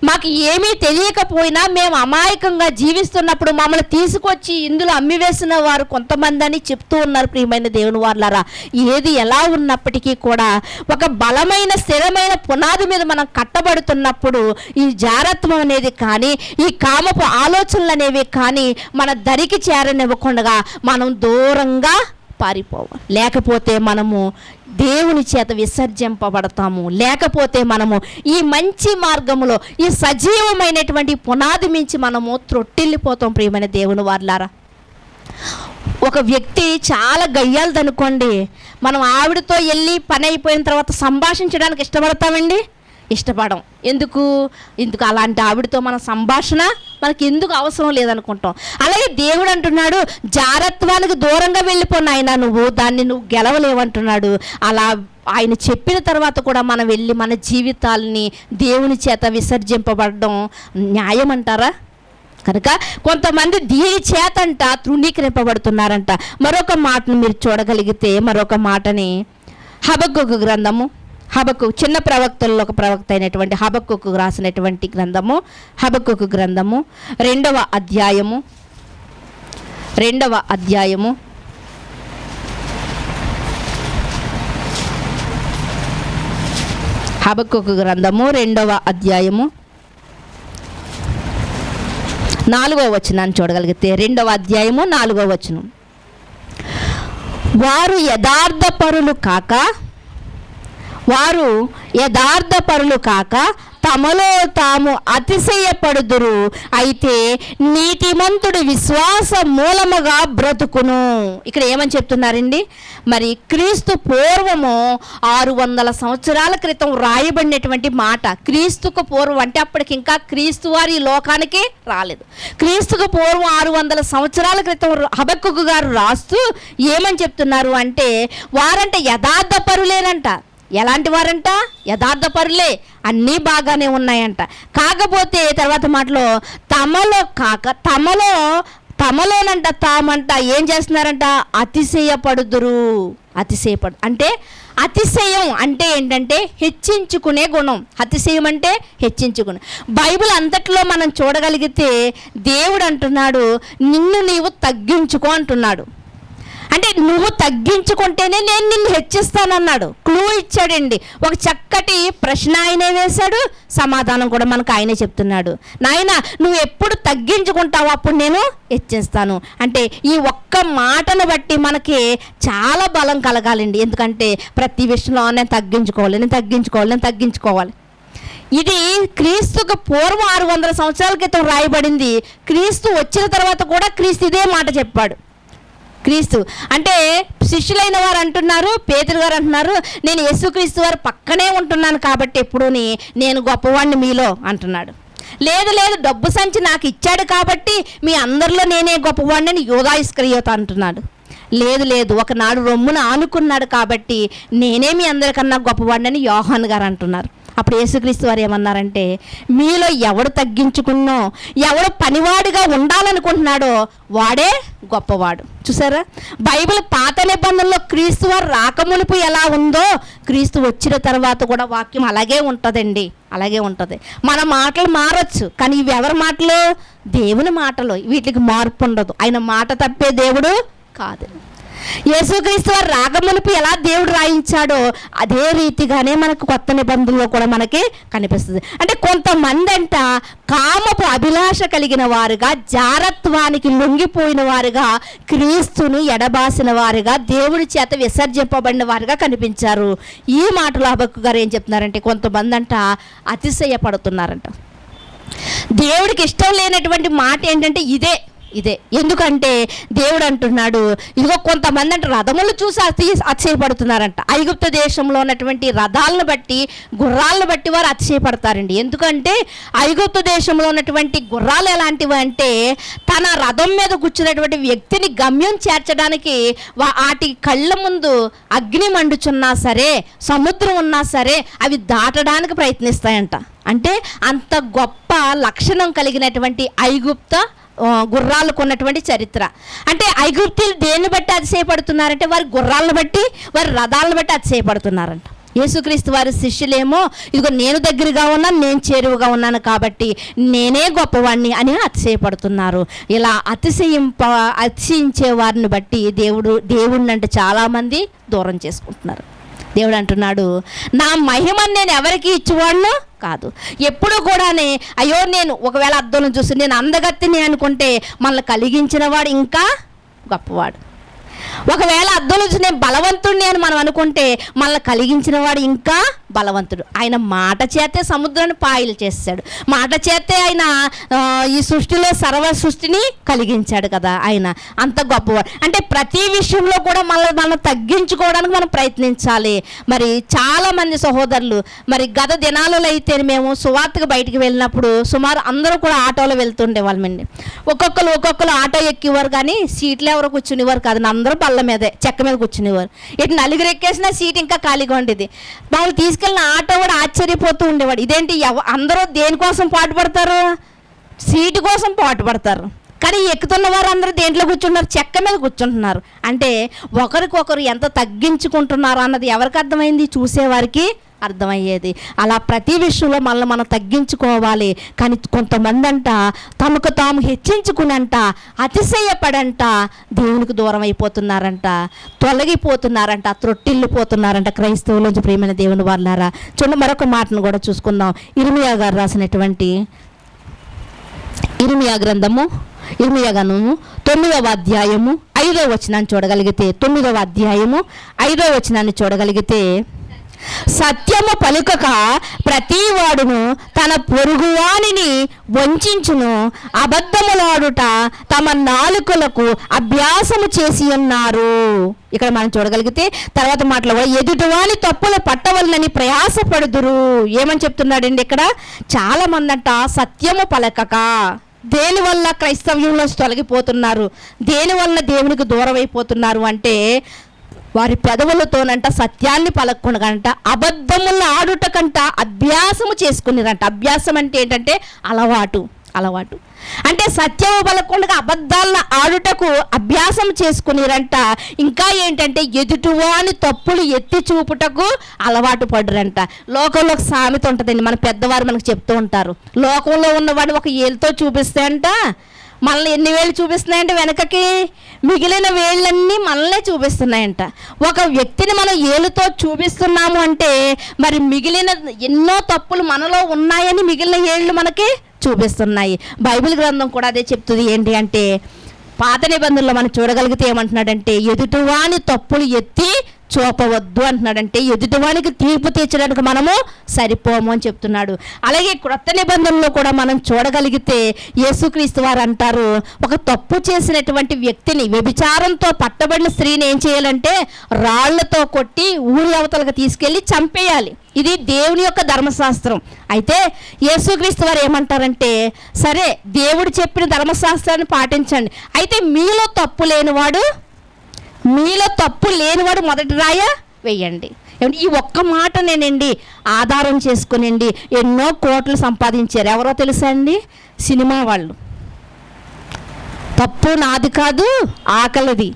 మాకు ఏమీ తెలియకపోయినా మేము అమాయకంగా జీవిస్తున్నప్పుడు మమ్మల్ని తీసుకొచ్చి ఇందులో అమ్మివేసిన వారు కొంతమంది అని చెప్తూ ఉన్నారు. ప్రియమైన దేవుని వారులారా, ఏది ఎలా ఉన్నప్పటికీ కూడా ఒక బలమైన స్థిరమైన పునాది మీద మనం కట్టబడుతున్నప్పుడు ఈ జారత్వం అనేది కానీ ఈ కామపు ఆలోచనలు అనేవి కానీ మన దరికి చేరనివ్వకుండా మనం దూరంగా పారిపోవాలి. లేకపోతే మనము దేవుని చేత విసర్జింపబడతాము. లేకపోతే మనము ఈ మంచి మార్గములో ఈ సజీవమైనటువంటి పునాది మించి మనము త్రొట్టిల్లిపోతాం. ప్రియమైన దేవుని వారులారా, ఒక వ్యక్తి చాలా గయ్యాలదనుకోండి, మనం ఆవిడతో వెళ్ళి పని అయిపోయిన తర్వాత సంభాషించడానికి ఇష్టపడతామండి? ఇష్టపడం. ఎందుకు అలాంటి ఆవిడతో మన సంభాషణ మనకి ఎందుకు అవసరం లేదనుకుంటాం. అలాగే దేవుడు అంటున్నాడు, జారత్వానికి దూరంగా వెళ్ళిపోయినా నువ్వు దాన్ని నువ్వు గెలవలేవంటున్నాడు. అలా ఆయన చెప్పిన తర్వాత కూడా మనం వెళ్ళి మన జీవితాలని దేవుని చేత విసర్జింపబడడం న్యాయం అంటారా? కనుక కొంతమంది దీని చేతంట తృణీకరింపబడుతున్నారంట. మరొక మాటను మీరు చూడగలిగితే, మరొక మాటని హబక్కూకు గ్రంథము, హబక్కూకు చిన్న ప్రవక్తల్లో ఒక ప్రవక్త అయినటువంటి హబక్కూకు రాసినటువంటి గ్రంథము, హబక్కూకు గ్రంథము 2వ అధ్యాయము హబక్కూకు గ్రంథము 2వ అధ్యాయము 4వ వచనాన్ని చూడగలిగితే, 2వ అధ్యాయము 4వ వచనం, వారు యథార్థపరులు కాక తమలో తాము అతిశయపడుదురు, అయితే నీతిమంతుడు విశ్వాస మూలముగా బ్రతుకును. ఇక్కడ ఏమని చెప్తున్నారండి? మరి క్రీస్తు పూర్వము 600 సంవత్సరాల క్రితం రాయబడినటువంటి మాట. క్రీస్తుకు పూర్వం అంటే అప్పటికి ఇంకా క్రీస్తు వారి లోకానికి రాలేదు. క్రీస్తుకు పూర్వం 600 సంవత్సరాల క్రితం హబక్కూకు గారు రాస్తూ ఏమని చెప్తున్నారు అంటే, వారంటే యథార్థపరులేనంట. ఎలాంటి వారంట? యథార్థపరులే, అన్నీ బాగానే ఉన్నాయంట. కాకపోతే తర్వాత మాటలో తమలోనంట తామంట ఏం చేస్తున్నారంట? అతిశయపడుదురు. అంటే అతిశయం అంటే ఏంటంటే హెచ్చించుకునే గుణం. అతిశయం అంటే హెచ్చించుకునే. బైబిల్ అంతట్లో మనం చూడగలిగితే దేవుడు అంటున్నాడు, నిన్ను నీవు తగ్గించుకో అంటున్నాడు. అంటే నువ్వు తగ్గించుకుంటేనే నేను నిన్ను హెచ్చిస్తానన్నాడు. క్లూ ఇచ్చాడండి. ఒక చక్కటి ప్రశ్న ఆయనే వేశాడు, సమాధానం కూడా మనకు ఆయనే చెప్తున్నాడు. నాయన నువ్వు ఎప్పుడు తగ్గించుకుంటావు అప్పుడు నేను హెచ్చిస్తాను. అంటే ఈ ఒక్క మాటను బట్టి మనకి చాలా బలం కలగాలండి. ఎందుకంటే ప్రతి విషయంలో నేను తగ్గించుకోవాలి. ఇది క్రీస్తుకు పూర్వం 600 సంవత్సరాల క్రితం రాయబడింది. క్రీస్తు వచ్చిన తర్వాత కూడా క్రీస్తు ఇదే మాట చెప్పాడు. క్రీస్తు అంటే శిష్యులైన వారు అంటున్నారు, పేతురు గారు అంటున్నారు, నేను యేసుక్రీస్తు వారు పక్కనే ఉంటున్నాను కాబట్టి ఎప్పుడు నేను గొప్పవాడిని మీలో అంటున్నాడు. లేదు డబ్బు సంచి నాకు ఇచ్చాడు కాబట్టి మీ అందరిలో నేనే గొప్పవాడిని యూదా ఇస్కరియోత అంటున్నాడు. లేదు ఒకనాడు రొమ్మున ఆనుకున్నాడు కాబట్టి నేనే మీ అందరికన్నా గొప్పవాడిని యోహాను గారు అంటున్నారు. అప్పుడు యేసుక్రీస్తు వారు ఏమన్నారంటే, మీలో ఎవడు తగ్గించుకున్నో, ఎవడు పనివాడిగా ఉండాలనుకుంటున్నాడో వాడే గొప్పవాడు. చూసారా, బైబిల్ పాత నిబంధనలో క్రీస్తు వారు రాకమునుపు ఎలా ఉందో క్రీస్తు వచ్చిన తర్వాత కూడా వాక్యం అలాగే ఉంటుందండి. అలాగే ఉంటుంది. మన మాటలు మారచ్చు, కానీ ఇవి ఎవరి మాటలు? దేవుని మాటలు. వీటికి మార్పు ఉండదు. ఆయన మాట తప్పే దేవుడు కాదు. యేసుక్రీస్తు వారు రాకమునుపు ఎలా దేవుడు రాయించాడో అదే రీతిగానే మనకు కొత్త నిబంధనలో కూడా మనకి కనిపిస్తుంది. అంటే కొంతమంది అంట కామపు అభిలాష కలిగిన వారుగా, జారత్వానికి లొంగిపోయిన వారుగా, క్రీస్తుని ఎడబాసిన వారుగా, దేవుడి చేత విసర్జింపబడిన వారుగా కనిపించారు. ఈ మాటలు హబక్కూకు గారు ఏం చెప్తున్నారంటే, కొంతమంది అంట అతిశయపడుతున్నారంట. దేవుడికి ఇష్టం లేనటువంటి మాట ఏంటంటే ఇదే. ఇదే. ఎందుకంటే దేవుడు అంటున్నాడు, ఇదిగో కొంతమంది అంటే రథములు చూసి అతిశయపడుతున్నారంట. ఐగుప్తు దేశంలో ఉన్నటువంటి రథాలను బట్టి, గుర్రాలను బట్టి వారు అతిశయపడతారండి. ఎందుకంటే ఐగుప్తు దేశంలో ఉన్నటువంటి గుర్రాలు ఎలాంటివి అంటే, తన రథం మీద కూర్చున్నటువంటి వ్యక్తిని గమ్యం చేర్చడానికి వాటి కళ్ళ ముందు అగ్ని మండుచున్నా సరే, సముద్రం ఉన్నా సరే అవి దాటడానికి ప్రయత్నిస్తాయంట. అంటే అంత గొప్ప లక్షణం కలిగినటువంటి ఐగుప్త గుర్రాలకు ఉన్నటువంటి చరిత్ర. అంటే ఐగుప్తీయులు దేన్ని బట్టి అతిశయపడుతున్నారంటే, వారి గుర్రాలను బట్టి, వారి రథాలను బట్టి అతిశయపడుతున్నారంట. యేసుక్రీస్తు వారి శిష్యులేమో, ఇదిగో నేను దగ్గరగా ఉన్నాను, నేను చేరువుగా ఉన్నాను కాబట్టి నేనే గొప్పవాడిని అని అతిశయపడుతున్నారు. ఇలా అతిశయించే వారిని బట్టి దేవుడిని అంటే చాలామంది దూరం చేసుకుంటున్నారు. దేవుడు అంటున్నాడు, నా మహిమను నేను ఎవరికి ఇచ్చేవాళ్ళు కాదు. ఎప్పుడు కూడానే అయ్యో నేను ఒకవేళ అద్దంలో చూసి నేను అందగత్తిని అనుకుంటే మనల్ని కలిగించిన వాడు ఇంకా గొప్పవాడు. ఒకవేళ అద్దంలో చూసి నేను బలవంతుడిని అని మనం అనుకుంటే మనల్ని కలిగించిన వాడు ఇంకా బలవంతుడు. ఆయన మాట చేతే సముద్రాన్ని పాయలు చేశాడు. మాట చేతే ఆయన ఈ సృష్టిలో సర్వ సృష్టిని కలిగించాడు కదా. ఆయన అంత గొప్పవాడు. అంటే ప్రతి విషయంలో కూడా మనం తగ్గించుకోవడానికి మనం ప్రయత్నించాలి. మరి చాలామంది సహోదరులు మరి గత దినాలలో అయితే మేము సువార్తకు బయటికి వెళ్ళినప్పుడు సుమారు అందరూ కూడా ఆటోలో వెళ్తుండేవాళ్ళమండి. ఒక్కొక్కరు ఆటో ఎక్కేవారు, కానీ సీట్లు ఎవరు కూర్చునేవారు కాదు. అందరూ బల్ల మీదే చెక్క మీద కూర్చునేవారు. ఇటు నలుగురు ఎక్కేసిన సీట్ ఇంకా ఖాళీగా ఉండేది. వాళ్ళు తీసుకెళ్ళిన ఆటో కూడా ఆశ్చర్యపోతూ ఉండేవాడు, ఇదేంటి అందరూ దేనికోసం పాటుపడతారు? సీటు కోసం పాటుపడతారు, కానీ ఎక్కుతున్న వారు అందరూ దేంట్లో కూర్చుంటున్నారు? చెక్క మీద కూర్చుంటున్నారు. అంటే ఒకరికొకరు ఎంత తగ్గించుకుంటున్నారు అన్నది ఎవరికి అర్థమైంది? చూసేవారికి అర్థమయ్యేది. అలా ప్రతి విషయంలో మనం తగ్గించుకోవాలి. కానీ కొంతమంది అంట తమకు తాము హెచ్చించుకునంట, అతిశయపడంట దేవునికి దూరం అయిపోతున్నారంట, తొలగిపోతున్నారంట, త్రొట్టిల్లిపోతున్నారంట. క్రైస్తవులోంచి ప్రియమైన దేవుని వాళ్ళారా, చూడండి మరొక మాటను కూడా చూసుకుందాం. ఇర్మియా గారు రాసినటువంటి ఇర్మియా గ్రంథము, ఇర్మియా గ్రంథము 9వ అధ్యాయము 5వ వచనాన్ని చూడగలిగితే, 9వ అధ్యాయము 5వ వచనాన్ని చూడగలిగితే, సత్యము పలుకక ప్రతి వాడును తన పొరుగువానిని వంచును, అబద్ధములాడుట తమ నాలుకలకు అభ్యాసము చేసి ఉన్నారు. ఇక్కడ మనం చూడగలిగితే తర్వాత మాటలో కూడా ఎదుటివాని తప్పులు పట్టవలనని ప్రయాసపడుదురు. ఏమని చెప్తున్నాడండి ఇక్కడ? చాలా మంది అంట సత్యము పలకక దేనివల్ల క్రైస్తవ్యంలో తొలగిపోతున్నారు, దేనివల్ల దేవునికి దూరం అయిపోతున్నారు అంటే, వారి పెదవులతోనంట సత్యాన్ని పలకకుండగంట అబద్ధములను ఆడుటకంట అభ్యాసము చేసుకునిరంట. అభ్యాసం అంటే ఏంటంటే అలవాటు. అంటే సత్యము పలకకుండా అబద్ధాలను ఆడుటకు అభ్యాసం చేసుకునిరంట. ఇంకా ఏంటంటే ఎదుటివాని తప్పులు ఎత్తి చూపుటకు అలవాటు పడురంట. లోకంలో ఒక సామెత ఉంటుందండి, మన పెద్దవారు మనకు చెప్తూ ఉంటారు. లోకంలో ఉన్నవాడు ఒక ఏలుతో చూపిస్తే అంట మనల్ని ఎన్ని వేళ్ళు చూపిస్తున్నాయంటే వెనకకి మిగిలిన వేళ్ళన్నీ మనల్నే చూపిస్తున్నాయంట. ఒక వ్యక్తిని మనం ఏలుతో చూపిస్తున్నాము అంటే మరి మిగిలిన ఎన్నో తప్పులు మనలో ఉన్నాయని మిగిలిన ఏళ్ళు మనకి చూపిస్తున్నాయి. బైబిల్ గ్రంథం కూడా అదే చెప్తుంది. ఏంటి అంటే పాత నిబంధనలో మనం చూడగలిగితే ఏమంటున్నాడంటే ఎదుటివాని తప్పులు ఎత్తి చూపవద్దు అంటున్నాడంటే ఎదుటివానికి తీర్పు తీర్చడానికి మనము సరిపోము అని చెప్తున్నాడు. అలాగే క్రొత్త నిబంధనలో కూడా మనం చూడగలిగితే యేసుక్రీస్తు వారు అంటారు, ఒక తప్పు చేసినటువంటి వ్యక్తిని, వ్యభిచారంతో పట్టబడిన స్త్రీని ఏం చేయాలంటే రాళ్లతో కొట్టి ఊరి అవతలకు తీసుకెళ్ళి చంపేయాలి. ఇది దేవుని యొక్క ధర్మశాస్త్రం. అయితే యేసుక్రీస్తు వారు ఏమంటారంటే, సరే దేవుడు చెప్పిన ధర్మశాస్త్రాన్ని పాటించండి, అయితే మీలో తప్పు లేనివాడు మొదటి రాయ వేయండి. ఈ ఒక్క మాట నేనండి ఆధారం చేసుకునండి ఎన్నో కోట్లు సంపాదించారు. ఎవరో తెలుసా అండి? సినిమా వాళ్ళు. తప్పు నాది కాదు ఆకలిది,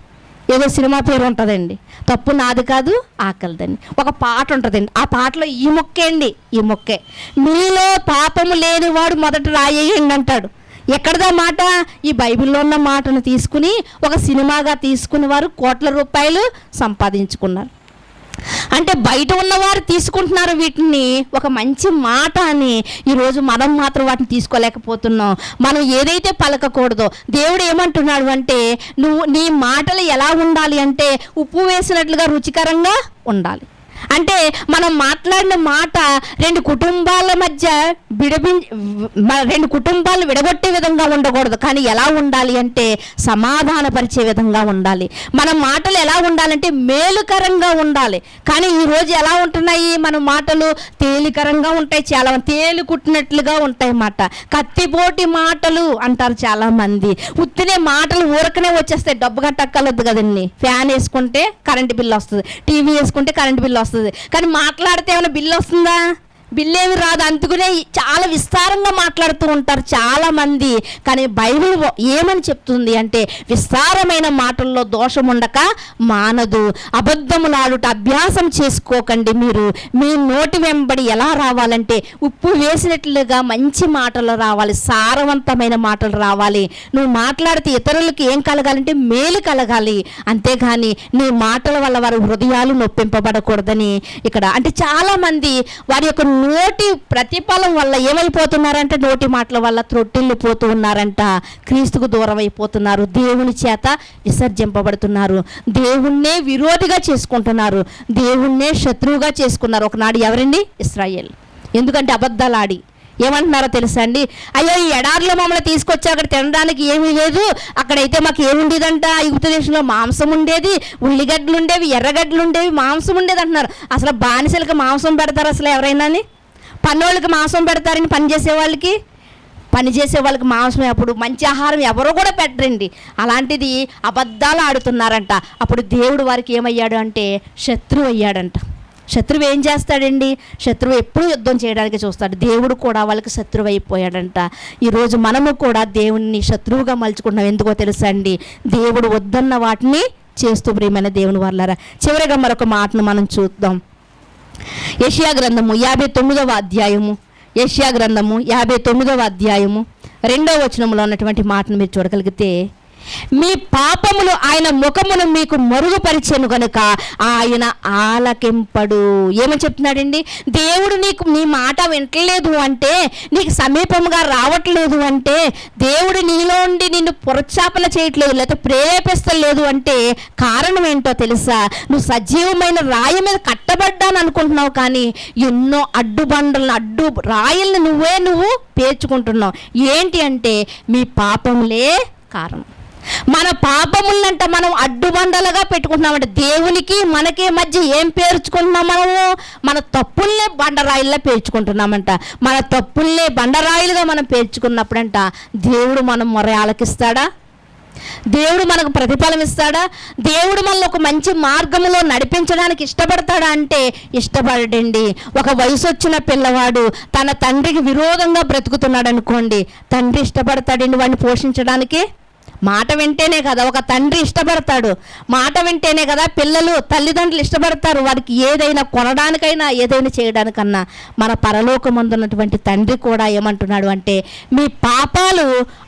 ఏదో సినిమా పేరు ఉంటుందండి. తప్పు నాది కాదు ఆకలిదండి. ఒక పాట ఉంటుందండి, ఆ పాటలో ఈ మొక్కే మీలో పాపము లేనివాడు మొదట రాయేయండి అంటాడు. ఎక్కడదా మాట? ఈ బైబిల్లో ఉన్న మాటను తీసుకుని ఒక సినిమాగా తీసుకుని వారు కోట్ల రూపాయలు సంపాదించుకున్నారు. అంటే బయట ఉన్నవారు తీసుకుంటున్నారు వీటిని ఒక మంచి మాట అని. ఈరోజు మనం మాత్రం వాటిని తీసుకోలేకపోతున్నాం. మనం ఏదైతే పలకకూడదో దేవుడు ఏమంటున్నాడు అంటే, నీ మాటలు ఎలా ఉండాలి అంటే ఉప్పు వేసినట్లుగా రుచికరంగా ఉండాలి. అంటే మనం మాట్లాడిన మాట రెండు కుటుంబాల మధ్య రెండు కుటుంబాలు విడగొట్టే విధంగా ఉండకూడదు. కానీ ఎలా ఉండాలి అంటే సమాధానపరిచే విధంగా ఉండాలి. మన మాటలు ఎలా ఉండాలంటే మేలుకరంగా ఉండాలి. కానీ ఈరోజు ఎలా ఉంటున్నాయి మన మాటలు? తేలికరంగా ఉంటాయి, చాలా తేలి కుట్టినట్లుగా ఉంటాయి మాట. కత్తిపోటి మాటలు అంటారు చాలామంది. ఉత్తినే మాటలు ఊరకనే వచ్చేస్తాయి, డబ్బు కట్టక్కర్లేదు కదండి. ఫ్యాన్ వేసుకుంటే కరెంటు బిల్లు వస్తుంది, టీవీ వేసుకుంటే కరెంటు బిల్లు వస్తుంది. కానీ మాట్లాడితే ఏమైనా బిల్లు వస్తుందా? బిల్లేమి రాదు. అందుకనే చాలా విస్తారంగా మాట్లాడుతూ ఉంటారు చాలామంది. కానీ బైబిల్ ఏమని చెప్తుంది అంటే విస్తారమైన మాటల్లో దోషం ఉండక మానదు. అబద్ధములాడుట అభ్యాసం చేసుకోకండి. మీరు మీ నోటి వెంబడి ఎలా రావాలంటే ఉప్పు వేసినట్లుగా మంచి మాటలు రావాలి, సారవంతమైన మాటలు రావాలి. నువ్వు మాట్లాడితే ఇతరులకు ఏం కలగాలంటే మేలు కలగాలి. అంతేగాని నీ మాటల వల్ల వారి హృదయాలు నొప్పింపబడకూడదని ఇక్కడ అంటే చాలామంది వారి యొక్క నోటి ప్రతిఫలం వల్ల ఏమైపోతున్నారంటే నోటి మాటల వల్ల త్రొట్టిల్లిపోతూ ఉన్నారంట, క్రీస్తుకు దూరం అయిపోతున్నారు, దేవుని చేత విసర్జింపబడుతున్నారు, దేవుణ్ణే విరోధిగా చేసుకుంటున్నారు, దేవుణ్ణే శత్రువుగా చేసుకున్నారు. ఒకనాడు ఎవరండి? ఇశ్రాయేల్. ఎందుకంటే అబద్ధాలు ఆడి ఏమంటున్నారో తెలుసా అండి? అయ్యో ఈ ఎడారిలో మమ్మల్ని తీసుకొచ్చి అక్కడ తినడానికి ఏమీ లేదు, అక్కడైతే మాకు ఏముండేదంట, ఐగుప్తు దేశంలో మాంసం ఉండేది, ఉల్లిగడ్డలు ఉండేవి, ఎర్రగడ్డలు ఉండేవి, మాంసం ఉండేది అంటున్నారు. అసలు బానిసలకు మాంసం పెడతారు అసలు ఎవరైనాని? పన్నోళ్ళకి మాంసం పెడతారని పని చేసే వాళ్ళకి మాంసం అప్పుడు మంచి ఆహారం ఎవరో కూడా పెట్టరండి. అలాంటిది అబద్ధాలు ఆడుతున్నారంట. అప్పుడు దేవుడు వారికి ఏమయ్యాడు అంటే శత్రువు అయ్యాడంట. శత్రువు ఏం చేస్తాడండి? శత్రువు ఎప్పుడూ యుద్ధం చేయడానికి చూస్తాడు. దేవుడు కూడా వాళ్ళకి శత్రువు అయిపోయాడంట. ఈరోజు మనము కూడా దేవుణ్ణి శత్రువుగా మలుచుకుంటున్నాం. ఎందుకో తెలుసా అండి? దేవుడు వద్దన్న వాటిని చేస్తూ ప్రియమైన దేవుని వాళ్ళారా. చివరిగా మరొక మాటను మనం చూద్దాం. యెషయా గ్రంథము 59వ అధ్యాయము, యెషయా గ్రంథము 59వ అధ్యాయము 2వ వచనంలో ఉన్నటువంటి మాటను మీరు చూడగలిగితే, మీ పాపములు ఆయన ముఖమును మీకు మరుగుపరిచెను గనుక ఆయన ఆలకింపడు. ఏమని చెప్తున్నాడండి? దేవుడు నీ మాట వింటలేదు అంటే, నీకు సమీపంగా రావట్లేదు అంటే, దేవుడు నీలో ఉండి నిన్ను పురచాపన చేయట్లేదు లేకపోతే ప్రేరేపిస్తలేదు అంటే కారణం ఏంటో తెలుసా? నువ్వు సజీవమైన రాయి మీద కట్టబడ్డాను అనుకుంటున్నావు, కానీ ఎన్నో అడ్డు రాయిల్ని నువ్వు పేర్చుకుంటున్నావు. ఏంటి అంటే మీ పాపములే కారణం. మన పాపములంట మనం అడ్డుబండలుగా పెట్టుకుంటున్నామంట. దేవునికి మనకి మధ్య ఏం పేర్చుకుంటున్నాం? మన తప్పుల్నే బండరాయిల్లా పేర్చుకుంటున్నామంట. మన తప్పుల్నే బండరాయిలుగా మనం పేర్చుకున్నప్పుడంట దేవుడు మనం మొర ఆలకిస్తాడా? దేవుడు మనకు ప్రతిఫలం ఇస్తాడా? దేవుడు మనల్ని ఒక మంచి మార్గంలో నడిపించడానికి ఇష్టపడతాడా అంటే ఇష్టపడండి. ఒక వయసు వచ్చిన పిల్లవాడు తన తండ్రికి విరోధంగా బ్రతుకుతున్నాడు అనుకోండి, తండ్రి ఇష్టపడతాడండి వాడిని పోషించడానికి? మాట వింటేనే కదా ఒక తండ్రి ఇష్టపడతాడు. మాట వింటేనే కదా పిల్లలు తల్లిదండ్రులు ఇష్టపడతారు. వారికి ఏదైనా కొనడానికైనా ఏదైనా చేయడానికన్నా. మన పరలోకమందున్నటువంటి తండ్రి కూడా ఏమంటున్నాడు అంటే మీ పాపాలు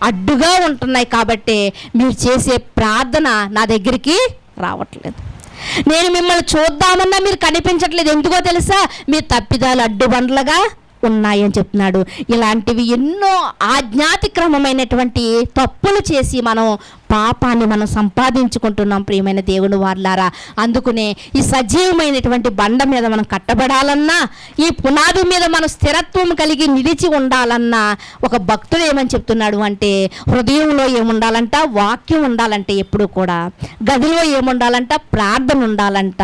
అడ్డుగా ఉంటున్నాయి కాబట్టి మీరు చేసే ప్రార్థన నా దగ్గరికి రావట్లేదు. నేను మిమ్మల్ని చూద్దామన్నా మీరు కనిపించట్లేదు. ఎందుకో తెలుసా? మీ తప్పిదాలు అడ్డుబండ్లుగా ఉన్నాయని చెప్తున్నాడు. ఇలాంటివి ఎన్నో ఆజ్ఞాతిక్రమమైనటువంటి తప్పులు చేసి పాపాన్ని మనం సంపాదించుకుంటున్నాం ప్రియమైన దేవుని వారలారా. అందుకనే ఈ సజీవమైనటువంటి బండ మీద మనం కట్టబడాలన్నా, ఈ పునాది మీద మనం స్థిరత్వం కలిగి నిలిచి ఉండాలన్నా ఒక భక్తుడు ఏమని చెప్తున్నాడు అంటే హృదయంలో ఏముండాలంట? వాక్యం ఉండాలంటే ఎప్పుడు కూడా. గదిలో ఏముండాలంట? ప్రార్థన ఉండాలంట.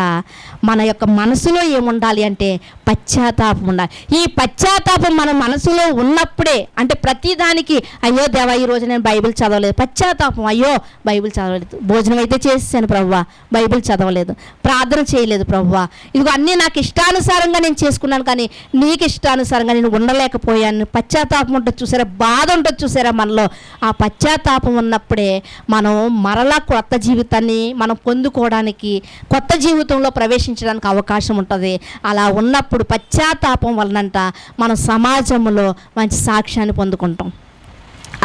మన యొక్క మనసులో ఏముండాలి అంటే పశ్చాత్తాపం ఉండాలి. ఈ పశ్చాత్తాపం మన మనసులో ఉన్నప్పుడే అంటే ప్రతిదానికి అయ్యో దేవా ఈరోజు నేను బైబిల్ చదవలేదు, పశ్చాత్తాపం, అయ్యో బైబిల్ చదవలేదు, భోజనం అయితే చేసేసాను ప్రభువా, బైబిల్ చదవలేదు, ప్రార్థన చేయలేదు ప్రభువా, ఇదిగో అన్నీ నాకు ఇష్టానుసారంగా నేను చేసుకున్నాను కానీ నీకు ఇష్టానుసారంగా నేను ఉండలేకపోయాను. పశ్చాత్తాపం ఉంటుంది చూసారా, బాధ ఉంటుంది చూసారా మనలో. ఆ పశ్చాత్తాపం ఉన్నప్పుడే మనం మరలా కొత్త జీవితాన్ని మనం పొందుకోవడానికి, కొత్త జీవితంలో ప్రవేశించడానికి అవకాశం ఉంటుంది. అలా ఉన్నప్పుడు పశ్చాత్తాపం వలనంట మనం సమాజంలో మంచి సాక్ష్యాన్ని పొందుకుంటాం.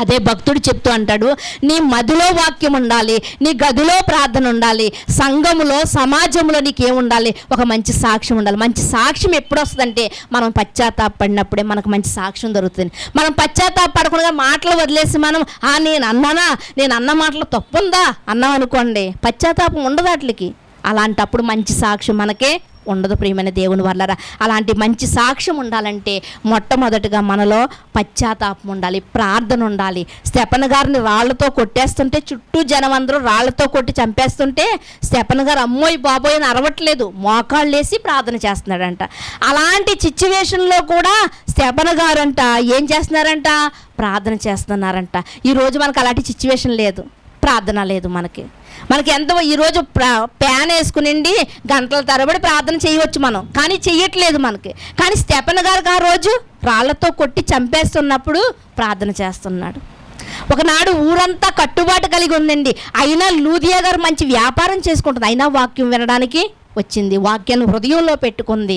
అదే భక్తుడు చెప్తూ అంటాడు, నీ మదిలో వాక్యం ఉండాలి, నీ గదిలో ప్రార్థన ఉండాలి, సంఘములో సమాజంలో నీకేముండాలి? ఒక మంచి సాక్ష్యం ఉండాలి. మంచి సాక్ష్యం ఎప్పుడు వస్తుందంటే మనం పశ్చాత్తాపడినప్పుడే మనకు మంచి సాక్ష్యం దొరుకుతుంది. మనం పశ్చాత్తాపడకుండా మాటలు వదిలేసి నేను అన్న మాటలు తప్పుందా అన్నాం అనుకోండి, పశ్చాత్తాపం ఉండదు వాటికి. అలాంటప్పుడు మంచి సాక్ష్యం మనకే ఉండదు ప్రియమైన దేవుని వల్లరా. అలాంటి మంచి సాక్ష్యం ఉండాలంటే మొట్టమొదటిగా మనలో పశ్చాత్తాపం ఉండాలి, ప్రార్థన ఉండాలి. స్టెఫెను గారిని రాళ్లతో కొట్టేస్తుంటే, చుట్టూ జనం అందరూ రాళ్లతో కొట్టి చంపేస్తుంటే స్టెఫెను గారు అమ్మోయ్ బాబోయ్ అని అరవట్లేదు, మోకాళ్ళు వేసి ప్రార్థన చేస్తున్నాడంట. అలాంటి సిచ్యువేషన్లో కూడా స్టెఫెను గారంట ఏం చేస్తున్నారంట? ప్రార్థన చేస్తున్నారంట. ఈరోజు మనకు అలాంటి సిచ్యువేషన్ లేదు, ప్రార్థన లేదు. మనకి ఎంతో ఈరోజు ప్యాన్ వేసుకునిండి గంటల తరబడి ప్రార్థన చేయవచ్చు మనం, కానీ చెయ్యట్లేదు మనకి. కానీ స్టెఫెను గారికి ఆ రోజు రాళ్లతో కొట్టి చంపేస్తున్నప్పుడు ప్రార్థన చేస్తున్నాడు. ఒకనాడు ఊరంతా కట్టుబాటు కలిగి ఉందండి, అయినా లూదియా గారు మంచి వ్యాపారం చేసుకుంటుంది, అయినా వాక్యం వినడానికి వచ్చింది, వాక్యాన్ని హృదయంలో పెట్టుకుంది.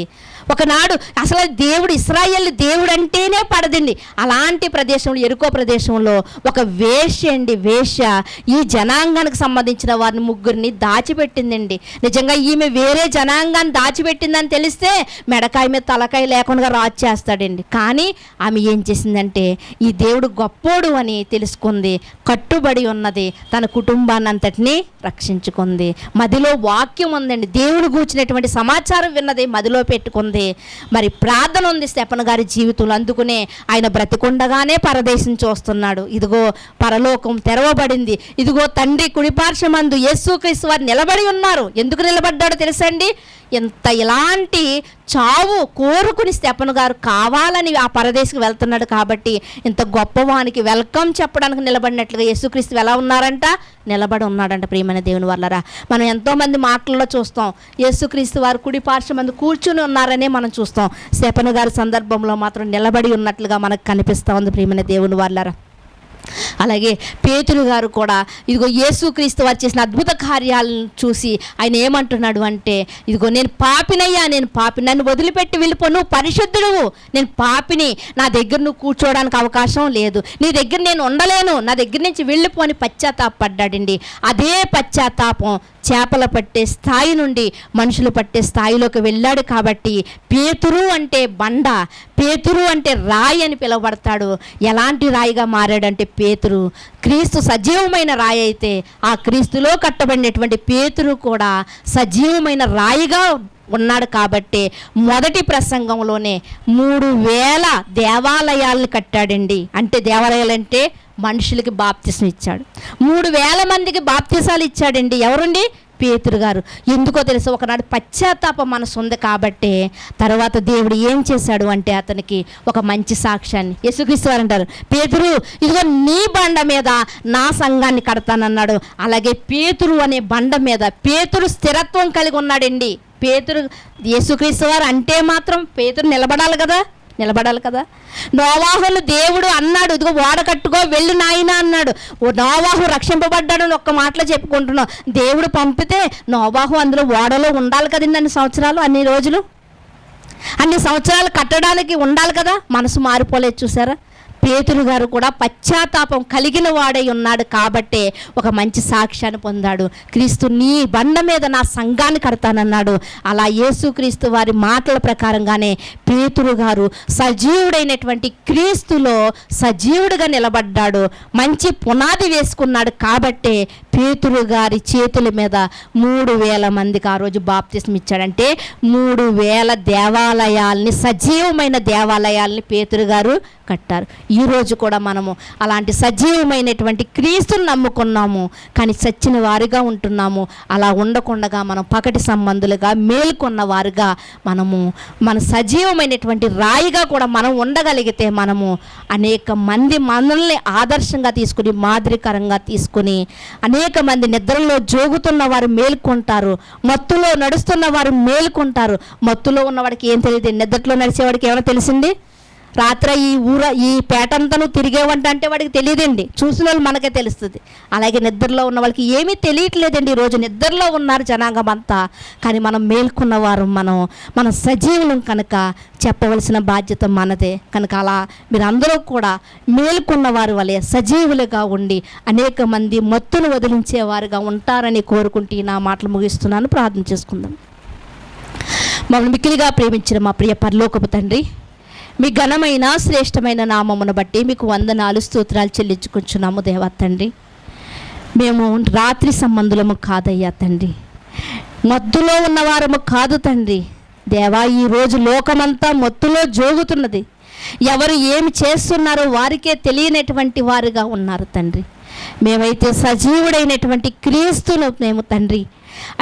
ఒకనాడు అసలు దేవుడు, ఇశ్రాయేలు దేవుడు అంటేనే పడదండి. అలాంటి ప్రదేశంలో, ఎరుకో ప్రదేశంలో ఒక వేశ్య ఈ జనాంగానికి సంబంధించిన వారిని ముగ్గురిని దాచిపెట్టిందండి. నిజంగా ఈమె వేరే జనాంగాన్ని దాచిపెట్టిందని తెలిస్తే మెడకాయ మీద తలకాయ లేకుండా రాజు చేస్తాడండి. కానీ ఆమె ఏం చేసిందంటే ఈ దేవుడు గొప్పోడు అని తెలుసుకుంది, కట్టుబడి ఉన్నది, తన కుటుంబాన్ని అంతటినీ రక్షించుకుంది. మదిలో వాక్యం ఉందండి, దేవుడు గూర్చినటువంటి సమాచారం విన్నది, మదిలో పెట్టుకుంది. మరి ప్రార్థన ఉంది స్టెఫెను గారి జీవితంలో. అందుకునే ఆయన బ్రతికుండగానే పరదేశం చూస్తున్నాడు. ఇదిగో పరలోకం తెరవబడింది, ఇదిగో తండ్రి కుడిపార్శ్వమందు యేసుక్రీస్తు వారు నిలబడి ఉన్నారు. ఎందుకు నిలబడ్డాడో తెలుసండి? ఇలాంటి చావు కోరుకుని స్టెఫెను గారు కావాలని ఆ పరదేశకు వెళ్తున్నాడు కాబట్టి ఇంత గొప్పవానికి వెల్కమ్ చెప్పడానికి నిలబడినట్లుగా యేసుక్రీస్తు ఎలా ఉన్నారంట? నిలబడి ఉన్నాడంట. ప్రియమైన దేవుని వల్లరా, మనం ఎంతోమంది మాటల్లో చూస్తాం యేసుక్రీస్తు వారు కుడి పార్శ్వమందు కూర్చుని ఉన్నారనే మనం చూస్తాం. స్టెఫెను గారి సందర్భంలో మాత్రం నిలబడి ఉన్నట్లుగా మనకు కనిపిస్తూ ఉంది ప్రియమైన దేవుని వల్లరా. అలాగే పేతురు గారు కూడా ఇదిగో యేసుక్రీస్తు వారు చేసిన అద్భుత కార్యాలను చూసి ఆయన ఏమంటున్నాడు అంటే, ఇదిగో నేను పాపినయ్యా, నేను పాపిని, నన్ను వదిలిపెట్టి వెళ్ళిపో, నువ్వు పరిశుద్ధుడువు, నేను పాపిని, నా దగ్గర నువ్వు కూర్చోవడానికి అవకాశం లేదు, నీ దగ్గర నేను ఉండలేను, నా దగ్గర నుంచి వెళ్ళిపోని పశ్చాత్తాపడ్డాడండి. అదే పశ్చాత్తాపం చేపలు పట్టే స్థాయి నుండి మనుషులు పట్టే స్థాయిలోకి వెళ్ళాడు. కాబట్టి పేతురు అంటే బండ, పేతురు అంటే రాయి అని పిలువబడతాడు. ఎలాంటి రాయిగా మారాడంటే పేతురు క్రీస్తు సజీవమైన రాయి అయితే ఆ క్రీస్తులో కట్టబడినటువంటి పేతురు కూడా సజీవమైన రాయిగా ఉన్నాడు. కాబట్టి మొదటి ప్రసంగంలోనే 3000 దేవాలయాలను కట్టాడండి. అంటే దేవాలయాలు అంటే మనుషులకి బాప్తిసం ఇచ్చాడు. 3000 మందికి బాప్తిసాలు ఇచ్చాడండి. ఎవరండి? పేతురు గారు. ఎందుకో తెలుసు, ఒకనాడు పశ్చాత్తాప మనసు ఉంది కాబట్టి తర్వాత దేవుడు ఏం చేశాడు అంటే అతనికి ఒక మంచి సాక్ష్యాన్ని, యేసుక్రీస్తు వారు అంటారు, పేతురు ఇదిగో నీ బండ మీద నా సంఘాన్ని కడతానన్నాడు. అలాగే పేతురు అనే బండ మీద పేతురు స్థిరత్వం కలిగి ఉన్నాడండి. పేతురు, యేసుక్రీస్తు వారు అంటే మాత్రం పేతురు నిలబడాలి కదా. నోవాహును దేవుడు అన్నాడు, ఇదిగో ఓడ కట్టుకో వెళ్ళు నాయనా అన్నాడు. నోవాహు రక్షింపబడ్డాడు అని ఒక్క మాటలో చెప్పుకుంటున్నాం. దేవుడు పంపితే నోవాహు అందులో ఓడలో ఉండాలి కదండి, అన్ని సంవత్సరాలు కట్టడానికి ఉండాలి కదా. మనసు మారిపోలేదు చూసారా. పేతురు గారు కూడా పశ్చాత్తాపం కలిగిన వాడై ఉన్నాడు కాబట్టే ఒక మంచి సాక్ష్యాన్ని పొందాడు. క్రీస్తు నీ బండ మీద నా సంఘాన్ని కడతానన్నాడు. అలా యేసుక్రీస్తు వారి మాటల ప్రకారంగానే పేతురు గారు సజీవుడైనటువంటి క్రీస్తులో సజీవుడిగా నిలబడ్డాడు, మంచి పునాది వేసుకున్నాడు. కాబట్టే పేతురు గారి చేతుల మీద 3000 మందికి ఆ రోజు బాప్తిసం ఇచ్చాడంటే 3000 దేవాలయాల్ని, సజీవమైన దేవాలయాల్ని పేతురు గారు కట్టారు. ఈరోజు కూడా మనము అలాంటి సజీవమైనటువంటి క్రీస్తుని నమ్ముకున్నాము, కానీ చచ్చిన వారిగా ఉంటున్నాము. అలా ఉండకుండా మనం పకటి సంబంధులుగా, మేల్కొన్న వారుగా మన సజీవమైనటువంటి రాయిగా కూడా మనం ఉండగలిగితే మనము అనేక మంది మనల్ని ఆదర్శంగా తీసుకుని, మాదిరికరంగా తీసుకుని, అనేక మంది నిద్రలో జోగుతున్న వారు మేల్కొంటారు, మత్తులో నడుస్తున్న వారు మేల్కొంటారు. మత్తులో ఉన్నవాడికి ఏం తెలియదు, నిద్రలో నడిచేవాడికి ఏమైనా తెలిసింది? రాత్రి ఈ పేటంతను తిరిగేవంట అంటే వాడికి తెలియదండి, చూసిన వాళ్ళు మనకే తెలుస్తుంది. అలాగే నిద్రలో ఉన్న వాళ్ళకి ఏమీ తెలియట్లేదండి. ఈరోజు నిద్రలో ఉన్నారు జనాంగం అంతా, కానీ మనం మేల్కొన్నవారు, మన సజీవులం కనుక చెప్పవలసిన బాధ్యత మనదే. కనుక అలా మీరందరూ కూడా మేల్కొన్నవారు వలె సజీవులుగా ఉండి అనేక మంది మత్తును వదిలించేవారుగా ఉంటారని కోరుకుంటూ నా మాటలు ముగిస్తున్నాను. ప్రార్థన చేసుకుందాం. మమ్మల్ని మిక్కిలిగా ప్రేమించిన మా ప్రియ పరలోకపు తండ్రి, మీ ఘనమైన శ్రేష్టమైన నామమును బట్టి మీకు వందనాలు, స్తోత్రాలు చెల్లించుకుంటున్నాము దేవా తండ్రి. మేము రాత్రి సంబంధులము కాదయ్యా తండ్రి, మత్తులో ఉన్నవారము కాదు తండ్రి. దేవా, ఈరోజు లోకమంతా మత్తులో జోగుతున్నది. ఎవరు ఏమి చేస్తున్నారో వారికే తెలియనటువంటి వారుగా ఉన్నారు తండ్రి. మేమైతే సజీవుడైనటువంటి క్రీస్తును మేము తండ్రి,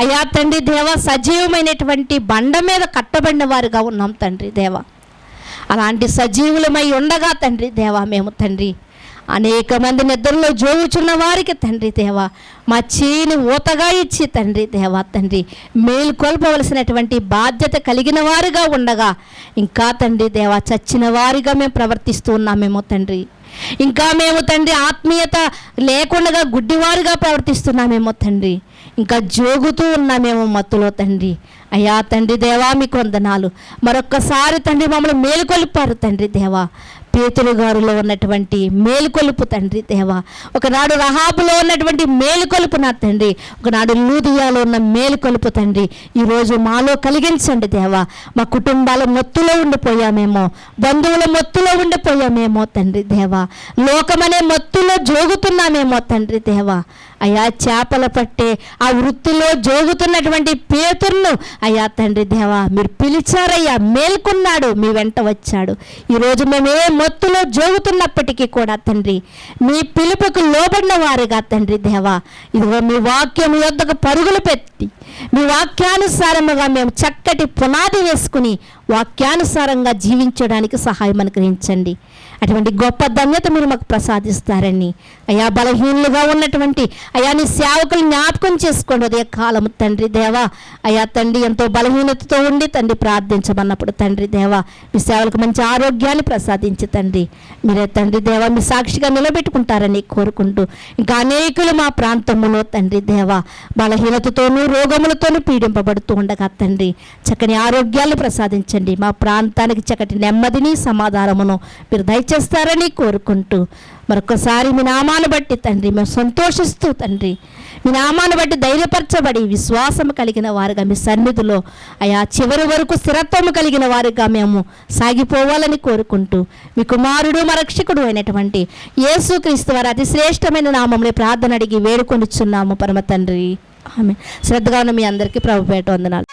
అయ్యా తండ్రి దేవా, సజీవమైనటువంటి బండ మీద కట్టబడిన వారుగా ఉన్నాం తండ్రి దేవా. అలాంటి సజీవులమై ఉండగా తండ్రి దేవా, మేము తండ్రి అనేక మంది నిద్రలో జోగుచున్న వారికి తండ్రి దేవా మా చేయిని ఊతగా ఇచ్చి తండ్రి దేవా తండ్రి మేలుకొల్పవలసినటువంటి బాధ్యత కలిగిన వారుగా ఉండగా ఇంకా తండ్రి దేవా చచ్చిన వారిగా మేము ప్రవర్తిస్తూ ఉన్నామేమో తండ్రి. ఇంకా మేము తండ్రి ఆత్మీయత లేకుండా గుడ్డివారుగా ప్రవర్తిస్తున్నామేమో తండ్రి. ఇంకా జోగుతూ ఉన్నామేమో మత్తులో తండ్రి. అయ్యా తండ్రి దేవా, మీకు వందనాలు. మరొక్కసారి తండ్రి మమ్మల్ని మేలుకొల్పారు తండ్రి దేవా. పేతురు గారులో ఉన్నటువంటి మేలుకొలుపు తండ్రి దేవా, ఒకనాడు రహాబులో ఉన్నటువంటి మేలుకొలుపు నా తండ్రి, ఒకనాడు లూదియాలో ఉన్న మేలుకొలుపు తండ్రి ఈరోజు మాలో కలిగించండి దేవా. మా కుటుంబాల మొత్తులో ఉండిపోయామేమో, బంధువుల మొత్తులో ఉండిపోయామేమో తండ్రి దేవా, లోకమనే మొత్తులో జోగుతున్నామేమో తండ్రి దేవా. అయ్యా చేపల పట్టే ఆ వృత్తిలో జోగుతున్నటువంటి పేతురును అయ్యా తండ్రి దేవా మీరు పిలిచారయ్యా, మేల్కొన్నాడు, మీ వెంట వచ్చాడు. ఈరోజు మేము ఏ మొత్తులో జోగుతున్నప్పటికీ కూడా తండ్రి మీ పిలుపుకు లోబడిన వారుగా తండ్రి దేవా ఇదిగో మీ వాక్యం యొద్దకు పరుగులు పెట్టి మీ వాక్యానుసారముగా మేము చక్కటి పునాది వేసుకుని వాక్యానుసారంగా జీవించడానికి సహాయం అనుగ్రహించండి. అటువంటి గొప్ప ధన్యత మీరు మాకు ప్రసాదిస్తారని అయ్యా, బలహీనులుగా ఉన్నటువంటి అయ్యా నీ సేవకులు జ్ఞాపకం చేసుకోండి ఉదయ కాలము తండ్రి దేవా. అయ్యా తండ్రి ఎంతో బలహీనతతో ఉండి తండ్రి ప్రార్థించమన్నప్పుడు తండ్రి దేవా మీ సేవలకు మంచి ఆరోగ్యాన్ని ప్రసాదించి తండ్రి మీరే తండ్రి దేవా మీ సాక్షిగా నిలబెట్టుకుంటారని కోరుకుంటూ ఇంకా అనేకులు మా ప్రాంతంలో తండ్రి దేవా బలహీనతతోనూ రోగములతోనూ పీడింపబడుతూ ఉండగా తండ్రి చక్కని ఆరోగ్యాలు ప్రసాదించండి. మా ప్రాంతానికి చక్కటి నెమ్మదిని సమాధానమును మీరు దయచేస్తారని కోరుకుంటూ మరొకసారి మీ నామాన్ని బట్టి తండ్రి మేము సంతోషిస్తూ తండ్రి మీ నామాన్ని బట్టి ధైర్యపరచబడి విశ్వాసం కలిగిన వారుగా మీ సన్నిధిలో అయా చివరి వరకు స్థిరత్వము కలిగిన వారుగా మేము సాగిపోవాలని కోరుకుంటూ మీ కుమారుడు మా రక్షకుడు అయినటువంటి యేసుక్రీస్తు వారి అతి శ్రేష్టమైన నామములో ప్రార్థన అడిగి వేడుకొనిచున్నాము పరమ తండ్రి. ఆమేన్. శ్రద్ధగా ఉన్న మీ అందరికీ ప్రభుపేట వందనాలు.